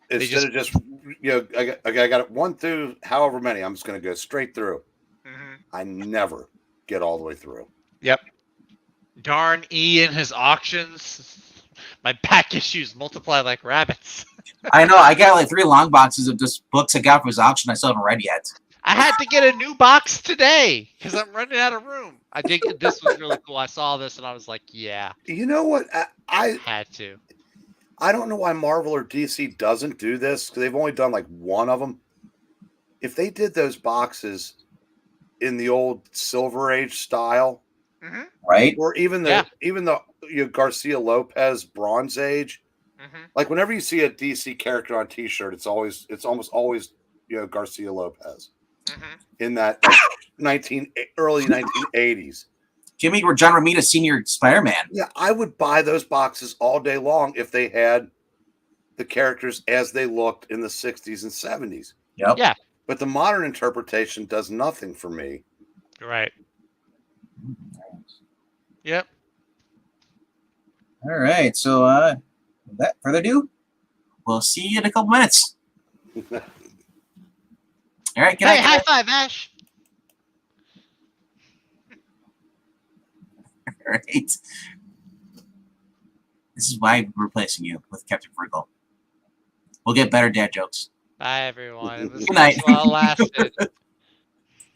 Instead of just I got it 1 through however many. I'm just going to go straight through. Mm-hmm. I never get all the way through. Yep. Darn E and his auctions. My back issues multiply like rabbits. I know. I got like 3 long boxes of just books I got from his auction I still haven't read yet. I had to get a new box today because I'm running out of room. I did. This was really cool. I saw this and I was like, yeah. You know what? I had to. I don't know why Marvel or DC doesn't do this, because they've only done like 1 of them. If they did those boxes in the old Silver Age style, mm-hmm. right, or even the Garcia Lopez Bronze Age, mm-hmm. like whenever you see a DC character on T-shirt, it's almost always Garcia Lopez mm-hmm. in that early 1980s. Jimmy or John Romita Senior Spider-Man. Yeah, I would buy those boxes all day long if they had the characters as they looked in the 60s and 70s. Yep. Yeah. But the modern interpretation does nothing for me. Right. Yep. All right. So, without further ado, we'll see you in a couple minutes. All right. Hey, high five, Ash. All right. This is why we're replacing you with Captain Frugal. We'll get better dad jokes. Bye, everyone. This Good night. well lasted.